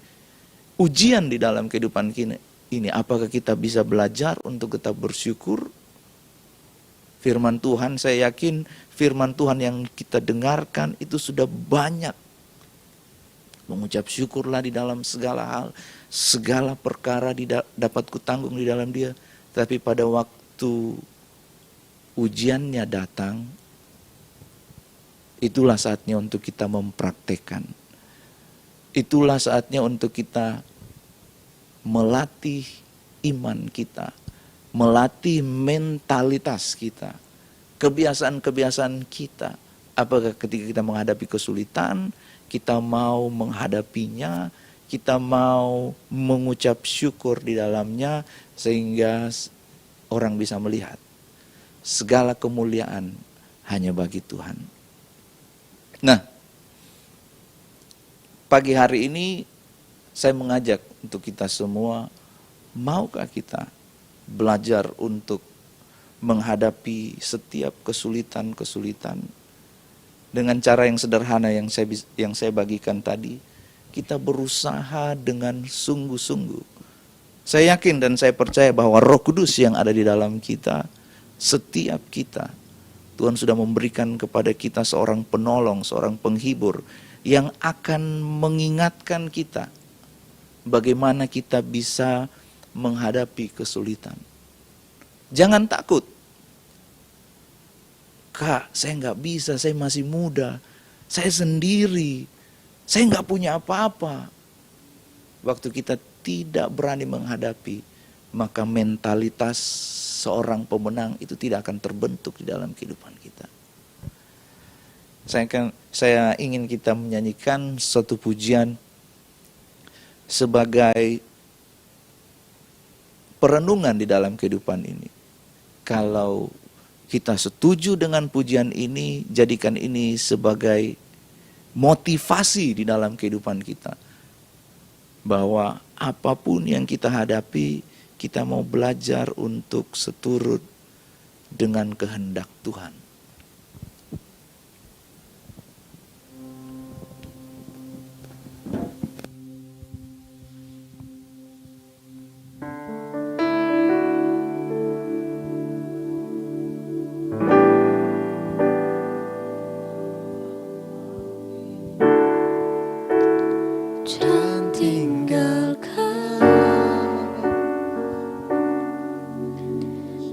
ujian di dalam kehidupan ini. Apakah kita bisa belajar untuk tetap bersyukur? Firman Tuhan, saya yakin firman Tuhan yang kita dengarkan itu sudah banyak. Mengucap syukurlah di dalam segala hal, segala perkara dapat kutanggung di dalam Dia. Tapi pada waktu ujiannya datang, itulah saatnya untuk kita mempraktekkan. Itulah saatnya untuk kita melatih iman kita, melatih mentalitas kita, kebiasaan-kebiasaan kita. Apakah ketika kita menghadapi kesulitan, kita mau menghadapinya, kita mau mengucap syukur di dalamnya, sehingga orang bisa melihat segala kemuliaan hanya bagi Tuhan. Nah, pagi hari ini saya mengajak untuk kita semua, maukah kita belajar untuk menghadapi setiap kesulitan-kesulitan dengan cara yang sederhana yang saya bagikan tadi? Kita berusaha dengan sungguh-sungguh. Saya yakin dan saya percaya bahwa Roh Kudus yang ada di dalam kita, setiap kita, Tuhan sudah memberikan kepada kita seorang penolong, seorang penghibur yang akan mengingatkan kita bagaimana kita bisa menghadapi kesulitan. Jangan takut. Kak, saya nggak bisa, saya masih muda, saya sendiri, saya nggak punya apa-apa. Waktu kita tidak berani menghadapi, maka mentalitas seorang pemenang itu tidak akan terbentuk di dalam kehidupan kita. Saya ingin kita menyanyikan suatu pujian sebagai perenungan di dalam kehidupan ini. Kalau kita setuju dengan pujian ini, jadikan ini sebagai motivasi di dalam kehidupan kita. Bahwa apapun yang kita hadapi, kita mau belajar untuk seturut dengan kehendak Tuhan. Jangan tinggalkan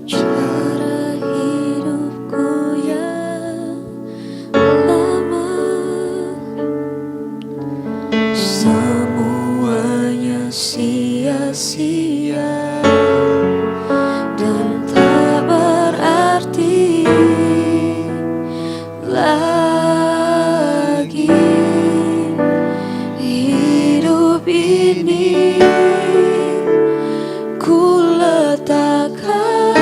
cara hidupku yang lama. Semuanya sia-sia dan tak berarti lagi. ini ku letakkan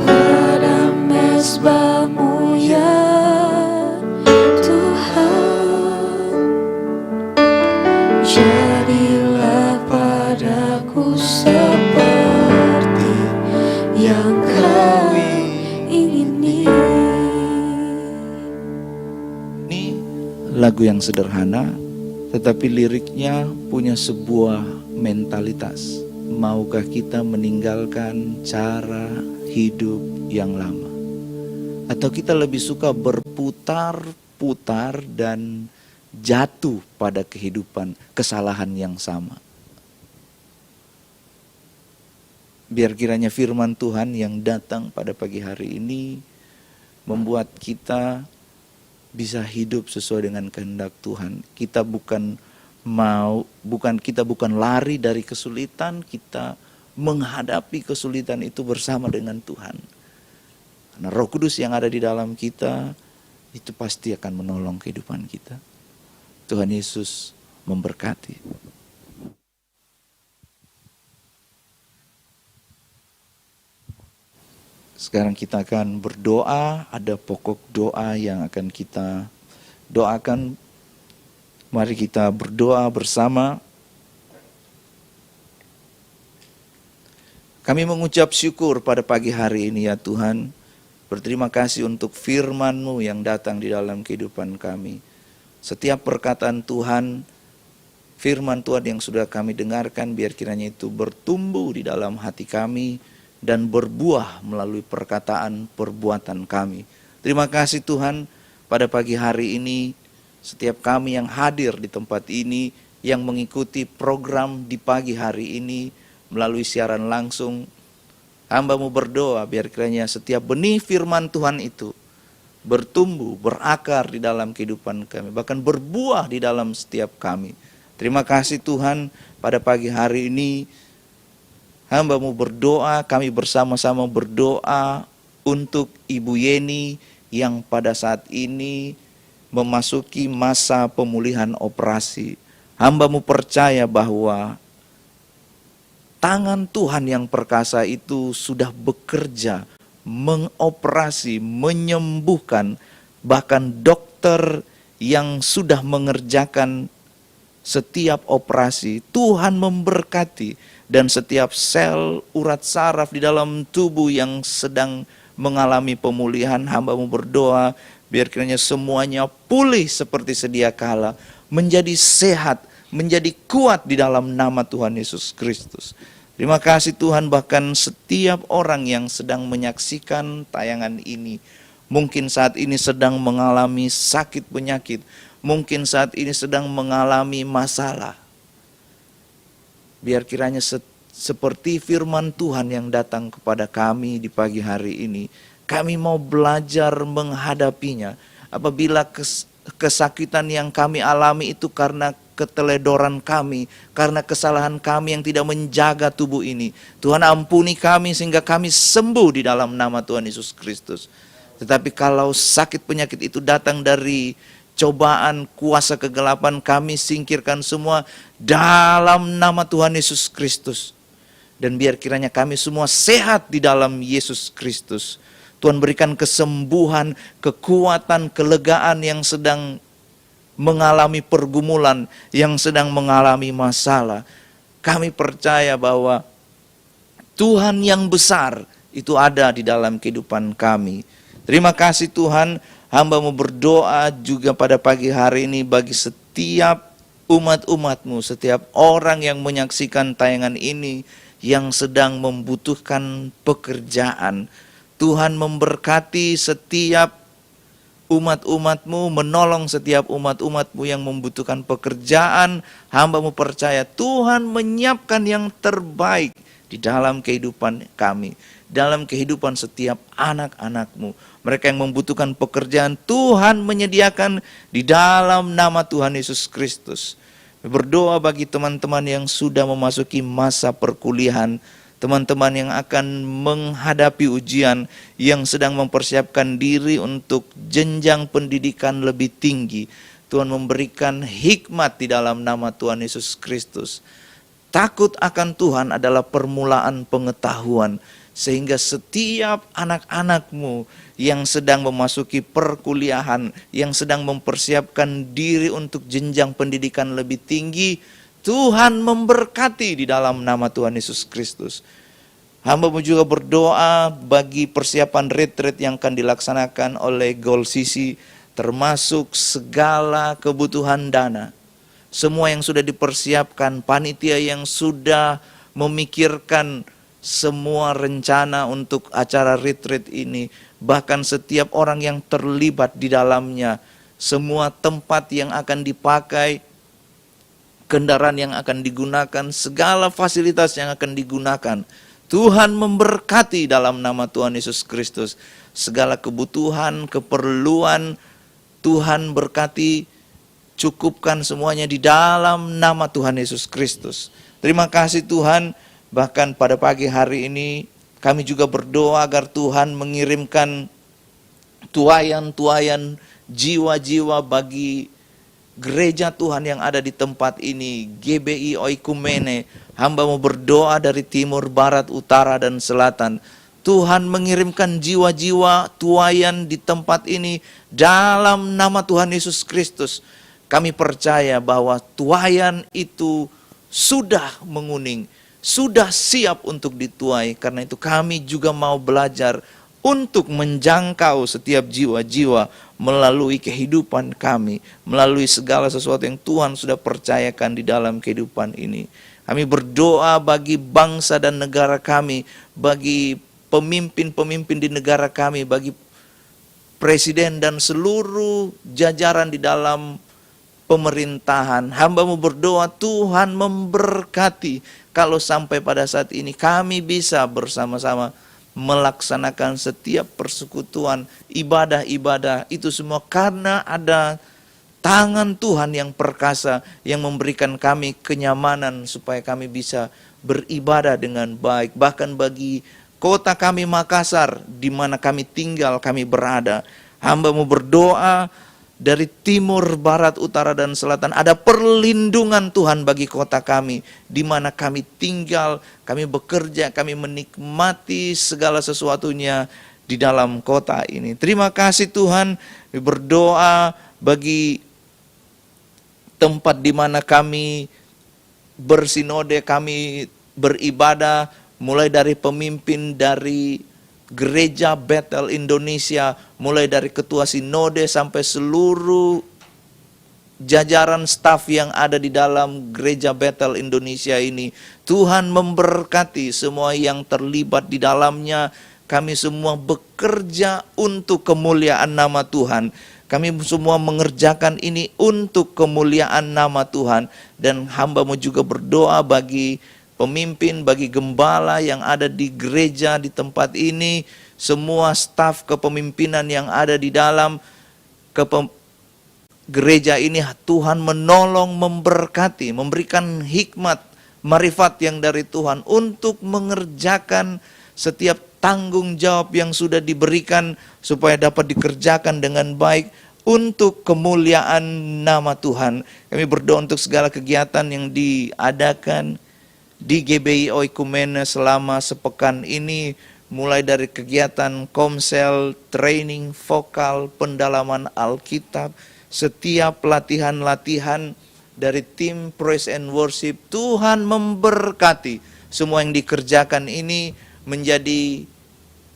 pada mezbahmu ya Tuhan. Jadilah padaku seperti yang Kau ingini. Ini lagu yang sederhana, tetapi liriknya punya sebuah mentalitas. Maukah kita meninggalkan cara hidup yang lama? Atau kita lebih suka berputar-putar dan jatuh pada kehidupan kesalahan yang sama? Biar kiranya firman Tuhan yang datang pada pagi hari ini membuat kita bisa hidup sesuai dengan kehendak Tuhan. Kita bukan lari dari kesulitan, kita menghadapi kesulitan itu bersama dengan Tuhan. Karena Roh Kudus yang ada di dalam kita itu pasti akan menolong kehidupan kita. Tuhan Yesus memberkati. Sekarang kita akan berdoa, ada pokok doa yang akan kita doakan. Mari kita berdoa bersama. Kami mengucap syukur pada pagi hari ini ya Tuhan. Berterima kasih untuk firman-Mu yang datang di dalam kehidupan kami. Setiap perkataan Tuhan, firman Tuhan yang sudah kami dengarkan, biar kiranya itu bertumbuh di dalam hati kami dan berbuah melalui perkataan perbuatan kami. Terima kasih Tuhan, pada pagi hari ini setiap kami yang hadir di tempat ini, yang mengikuti program di pagi hari ini melalui siaran langsung, hamba-Mu berdoa biar kiranya setiap benih firman Tuhan itu bertumbuh, berakar di dalam kehidupan kami, bahkan berbuah di dalam setiap kami. Terima kasih Tuhan, pada pagi hari ini hamba-Mu berdoa, kami bersama-sama berdoa untuk Ibu Yeni yang pada saat ini memasuki masa pemulihan operasi. Hamba-Mu percaya bahwa tangan Tuhan yang perkasa itu sudah bekerja, mengoperasi, menyembuhkan, bahkan dokter yang sudah mengerjakan setiap operasi, Tuhan memberkati. Dan setiap sel urat saraf di dalam tubuh yang sedang mengalami pemulihan, hamba-Mu berdoa biar kiranya semuanya pulih seperti sedia kala, menjadi sehat, menjadi kuat di dalam nama Tuhan Yesus Kristus. Terima kasih Tuhan, bahkan setiap orang yang sedang menyaksikan tayangan ini, mungkin saat ini sedang mengalami sakit penyakit, mungkin saat ini sedang mengalami masalah. Biar kiranya seperti firman Tuhan yang datang kepada kami di pagi hari ini, kami mau belajar menghadapinya. Apabila kesakitan yang kami alami itu karena keteledoran kami, karena kesalahan kami yang tidak menjaga tubuh ini, Tuhan ampuni kami sehingga kami sembuh di dalam nama Tuhan Yesus Kristus. Tetapi kalau sakit penyakit itu datang dari cobaan, kuasa kegelapan, kami singkirkan semua dalam nama Tuhan Yesus Kristus. Dan biar kiranya kami semua sehat di dalam Yesus Kristus. Tuhan berikan kesembuhan, kekuatan, kelegaan yang sedang mengalami pergumulan, yang sedang mengalami masalah. Kami percaya bahwa Tuhan yang besar itu ada di dalam kehidupan kami. Terima kasih Tuhan. Hamba-Mu berdoa juga pada pagi hari ini bagi setiap umat-umat-Mu, setiap orang yang menyaksikan tayangan ini yang sedang membutuhkan pekerjaan. Tuhan memberkati setiap umat-umat-Mu, menolong setiap umat-umat-Mu yang membutuhkan pekerjaan. Hamba-Mu percaya Tuhan menyiapkan yang terbaik di dalam kehidupan kami, dalam kehidupan setiap anak-anak-Mu. Mereka yang membutuhkan pekerjaan, Tuhan menyediakan di dalam nama Tuhan Yesus Kristus. Berdoa bagi teman-teman yang sudah memasuki masa perkuliahan, teman-teman yang akan menghadapi ujian, yang sedang mempersiapkan diri untuk jenjang pendidikan lebih tinggi. Tuhan memberikan hikmat di dalam nama Tuhan Yesus Kristus. Takut akan Tuhan adalah permulaan pengetahuan. Sehingga setiap anak-anakmu yang sedang memasuki perkuliahan, yang sedang mempersiapkan diri untuk jenjang pendidikan lebih tinggi, Tuhan memberkati di dalam nama Tuhan Yesus Kristus. Hamba-Mu juga berdoa bagi persiapan retreat yang akan dilaksanakan oleh Gold CC, termasuk segala kebutuhan dana. Semua yang sudah dipersiapkan, panitia yang sudah memikirkan semua rencana untuk acara retreat ini, bahkan setiap orang yang terlibat di dalamnya, semua tempat yang akan dipakai, kendaraan yang akan digunakan, segala fasilitas yang akan digunakan, Tuhan memberkati dalam nama Tuhan Yesus Kristus. Segala kebutuhan, keperluan, Tuhan berkati, cukupkan semuanya di dalam nama Tuhan Yesus Kristus. Terima kasih Tuhan. Bahkan pada pagi hari ini kami juga berdoa agar Tuhan mengirimkan tuayan-tuayan jiwa-jiwa bagi gereja Tuhan yang ada di tempat ini. GBI Oikumene, hamba-Mu berdoa dari timur, barat, utara, dan selatan. Tuhan mengirimkan jiwa-jiwa tuayan di tempat ini dalam nama Tuhan Yesus Kristus. Kami percaya bahwa tuayan itu sudah menguning, sudah siap untuk dituai. Karena itu kami juga mau belajar untuk menjangkau setiap jiwa-jiwa melalui kehidupan kami, melalui segala sesuatu yang Tuhan sudah percayakan di dalam kehidupan ini. Kami berdoa bagi bangsa dan negara kami, bagi pemimpin-pemimpin di negara kami, bagi presiden dan seluruh jajaran di dalam pemerintahan. Hamba-Mu berdoa Tuhan memberkati. Kalau sampai pada saat ini kami bisa bersama-sama melaksanakan setiap persekutuan, ibadah-ibadah itu semua karena ada tangan Tuhan yang perkasa yang memberikan kami kenyamanan supaya kami bisa beribadah dengan baik. Bahkan bagi kota kami Makassar di mana kami tinggal, kami berada, hamba-Mu berdoa dari timur, barat, utara, dan selatan ada perlindungan Tuhan bagi kota kami, di mana kami tinggal, kami bekerja, kami menikmati segala sesuatunya di dalam kota ini. Terima kasih Tuhan. Kami berdoa bagi tempat di mana kami bersinode, kami beribadah, mulai dari pemimpin dari Gereja Bethel Indonesia, mulai dari ketua sinode sampai seluruh jajaran staf yang ada di dalam Gereja Bethel Indonesia ini. Tuhan memberkati semua yang terlibat di dalamnya. Kami semua bekerja untuk kemuliaan nama Tuhan. Kami semua mengerjakan ini untuk kemuliaan nama Tuhan. Dan hamba-Mu juga berdoa bagi pemimpin, bagi gembala yang ada di gereja di tempat ini, semua staf kepemimpinan yang ada di dalam gereja ini, Tuhan menolong, memberkati, memberikan hikmat, marifat yang dari Tuhan untuk mengerjakan setiap tanggung jawab yang sudah diberikan supaya dapat dikerjakan dengan baik untuk kemuliaan nama Tuhan. Kami berdoa untuk segala kegiatan yang diadakan di GBI Oikumene selama sepekan ini, mulai dari kegiatan komsel, training vokal, pendalaman Alkitab, setiap latihan-latihan dari tim praise and worship. Tuhan memberkati semua yang dikerjakan ini menjadi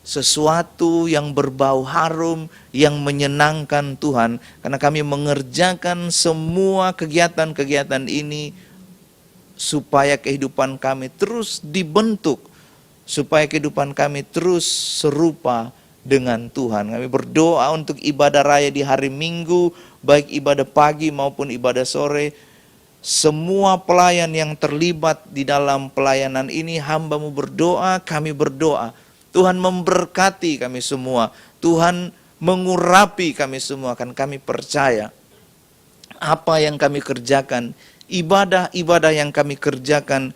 sesuatu yang berbau harum, yang menyenangkan Tuhan. Karena kami mengerjakan semua kegiatan-kegiatan ini supaya kehidupan kami terus dibentuk, supaya kehidupan kami terus serupa dengan Tuhan. Kami berdoa untuk ibadah raya di hari Minggu, baik ibadah pagi maupun ibadah sore. Semua pelayan yang terlibat di dalam pelayanan ini, hamba-Mu berdoa, kami berdoa. Tuhan memberkati kami semua, Tuhan mengurapi kami semua, kan kami percaya apa yang kami kerjakan, ibadah-ibadah yang kami kerjakan,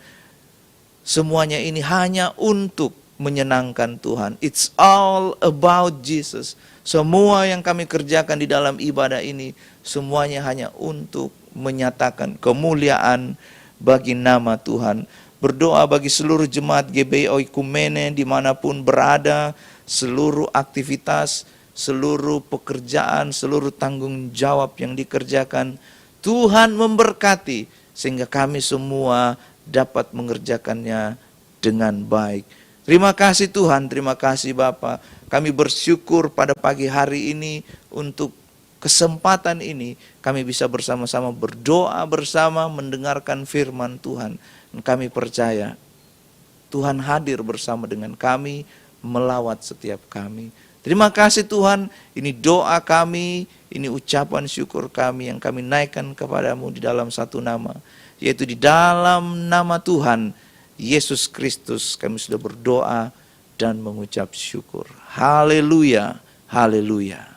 semuanya ini hanya untuk menyenangkan Tuhan. It's all about Jesus. Semua yang kami kerjakan di dalam ibadah ini, semuanya hanya untuk menyatakan kemuliaan bagi nama Tuhan. Berdoa bagi seluruh jemaat GBI Oikumene dimanapun berada, seluruh aktivitas, seluruh pekerjaan, seluruh tanggung jawab yang dikerjakan. Tuhan memberkati sehingga kami semua dapat mengerjakannya dengan baik. Terima kasih Tuhan, terima kasih Bapa. Kami bersyukur pada pagi hari ini untuk kesempatan ini kami bisa bersama-sama berdoa bersama, mendengarkan firman Tuhan. Dan kami percaya Tuhan hadir bersama dengan kami, melawat setiap kami. Terima kasih Tuhan, ini doa kami, ini ucapan syukur kami yang kami naikkan kepadamu di dalam satu nama, yaitu di dalam nama Tuhan Yesus Kristus kami sudah berdoa dan mengucap syukur. Haleluya, haleluya.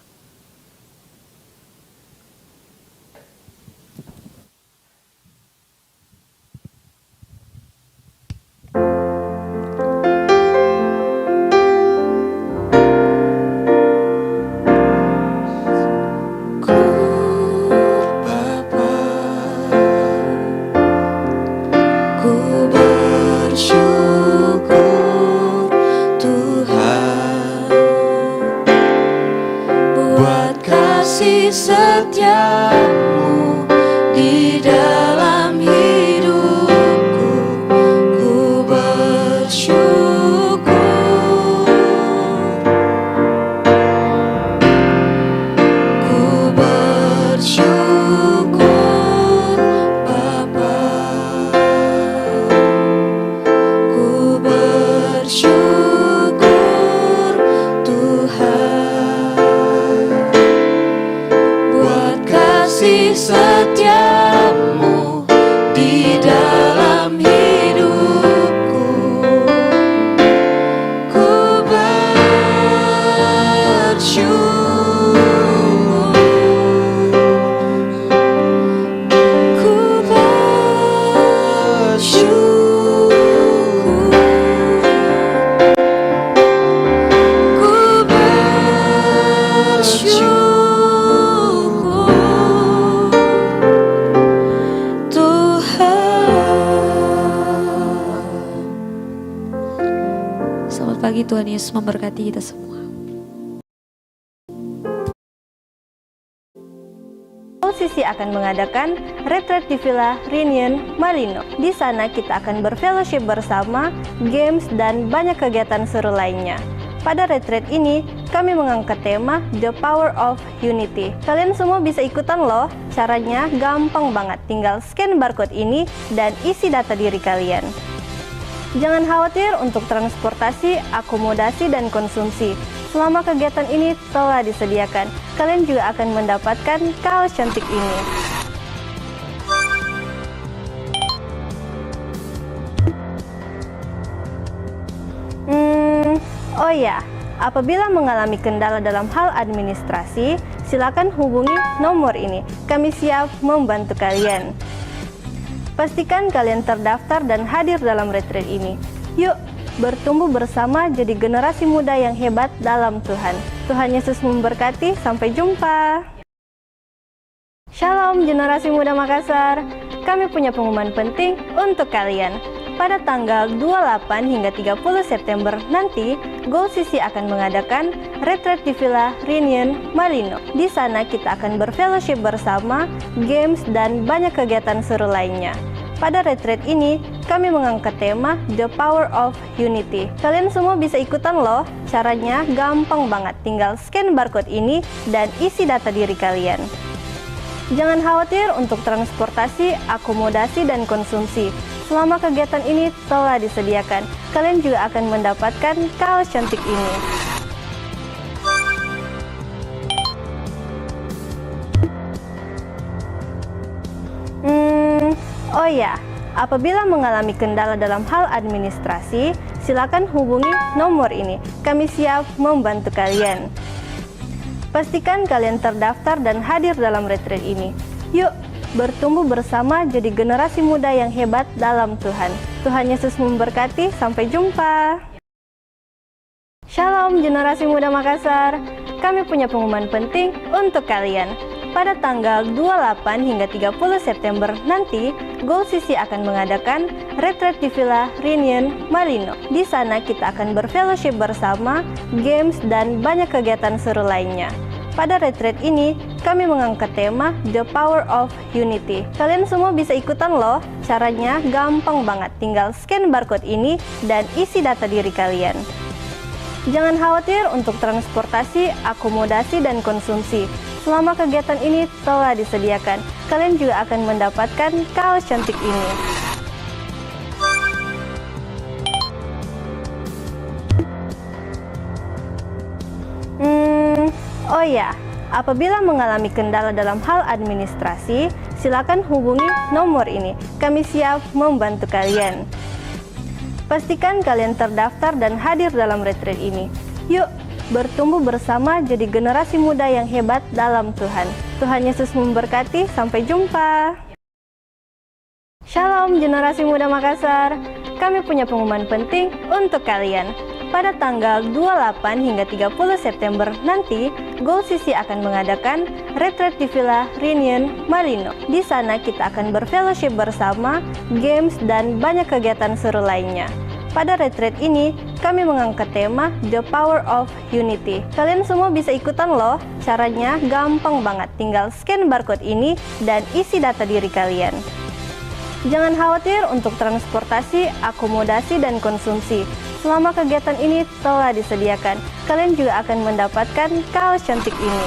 Setiamu di dalam hidupku, ku bersyukur. Ku bersyukur Bapa, ku bersyukur Tuhan. Kasih setiamu di dalam hidupku, ku bersyukur. Ku bersyukur. Ku bersyukur. Selamat pagi, Tuhan Yesus memberkati kita semua. Sisi akan mengadakan retreat di Villa Reunion Malino. Di sana kita akan berfellowship bersama, games, dan banyak kegiatan seru lainnya. Pada retreat ini, kami mengangkat tema The Power of Unity. Kalian semua bisa ikutan loh. Caranya gampang banget, tinggal scan barcode ini dan isi data diri kalian. Jangan khawatir untuk transportasi, akomodasi, dan konsumsi. Selama kegiatan ini telah disediakan, kalian juga akan mendapatkan kaos cantik ini. Oh ya, apabila mengalami kendala dalam hal administrasi, silakan hubungi nomor ini. Kami siap membantu kalian. Pastikan kalian terdaftar dan hadir dalam retreat ini. Yuk, bertumbuh bersama jadi generasi muda yang hebat dalam Tuhan. Tuhan Yesus memberkati, sampai jumpa. Shalom generasi muda Makassar. Kami punya pengumuman penting untuk kalian. Pada tanggal 28 hingga 30 September nanti, Goal CC akan mengadakan retreat di Villa Reunion Malino. Di sana kita akan berfellowship bersama, games, dan banyak kegiatan seru lainnya. Pada retreat ini, kami mengangkat tema The Power of Unity. Kalian semua bisa ikutan loh. Caranya gampang banget, tinggal scan barcode ini dan isi data diri kalian. Jangan khawatir untuk transportasi, akomodasi, dan konsumsi. Selama kegiatan ini telah disediakan, kalian juga akan mendapatkan kaos cantik ini. Oh ya, apabila mengalami kendala dalam hal administrasi, silakan hubungi nomor ini. Kami siap membantu kalian. Pastikan kalian terdaftar dan hadir dalam retreat ini. Yuk, bertumbuh bersama jadi generasi muda yang hebat dalam Tuhan. Tuhan Yesus memberkati, sampai jumpa. Shalom generasi muda Makassar, kami punya pengumuman penting untuk kalian. Pada tanggal 28 hingga 30 September nanti, Goal CC akan mengadakan retreat di Villa Reunion Malino. Di sana kita akan berfellowship bersama, games, dan banyak kegiatan seru lainnya. Pada retreat ini, kami mengangkat tema The Power of Unity. Kalian semua bisa ikutan loh. Caranya gampang banget, tinggal scan barcode ini dan isi data diri kalian. Jangan khawatir untuk transportasi, akomodasi, dan konsumsi. Selama kegiatan ini telah disediakan, kalian juga akan mendapatkan kaos cantik ini. Oh ya, apabila mengalami kendala dalam hal administrasi, silakan hubungi nomor ini. Kami siap membantu kalian. Pastikan kalian terdaftar dan hadir dalam retreat ini. Yuk, bertumbuh bersama jadi generasi muda yang hebat dalam Tuhan. Tuhan Yesus memberkati, sampai jumpa. Shalom generasi muda Makassar, kami punya pengumuman penting untuk kalian. Pada tanggal 28 hingga 30 September nanti, Goal CC akan mengadakan retreat di Villa Reunion Malino. Di sana kita akan berfellowship bersama, games, dan banyak kegiatan seru lainnya. Pada retreat ini, kami mengangkat tema The Power of Unity. Kalian semua bisa ikutan loh. Caranya gampang banget, tinggal scan barcode ini dan isi data diri kalian. Jangan khawatir untuk transportasi, akomodasi, dan konsumsi. Selama kegiatan ini telah disediakan, kalian juga akan mendapatkan kaos cantik ini.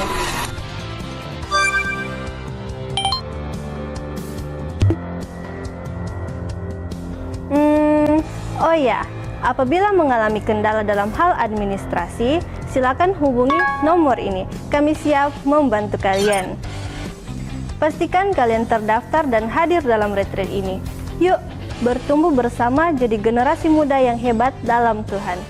Oh ya, apabila mengalami kendala dalam hal administrasi, silakan hubungi nomor ini. Kami siap membantu kalian. Pastikan kalian terdaftar dan hadir dalam retreat ini. Yuk, bertumbuh bersama jadi generasi muda yang hebat dalam Tuhan.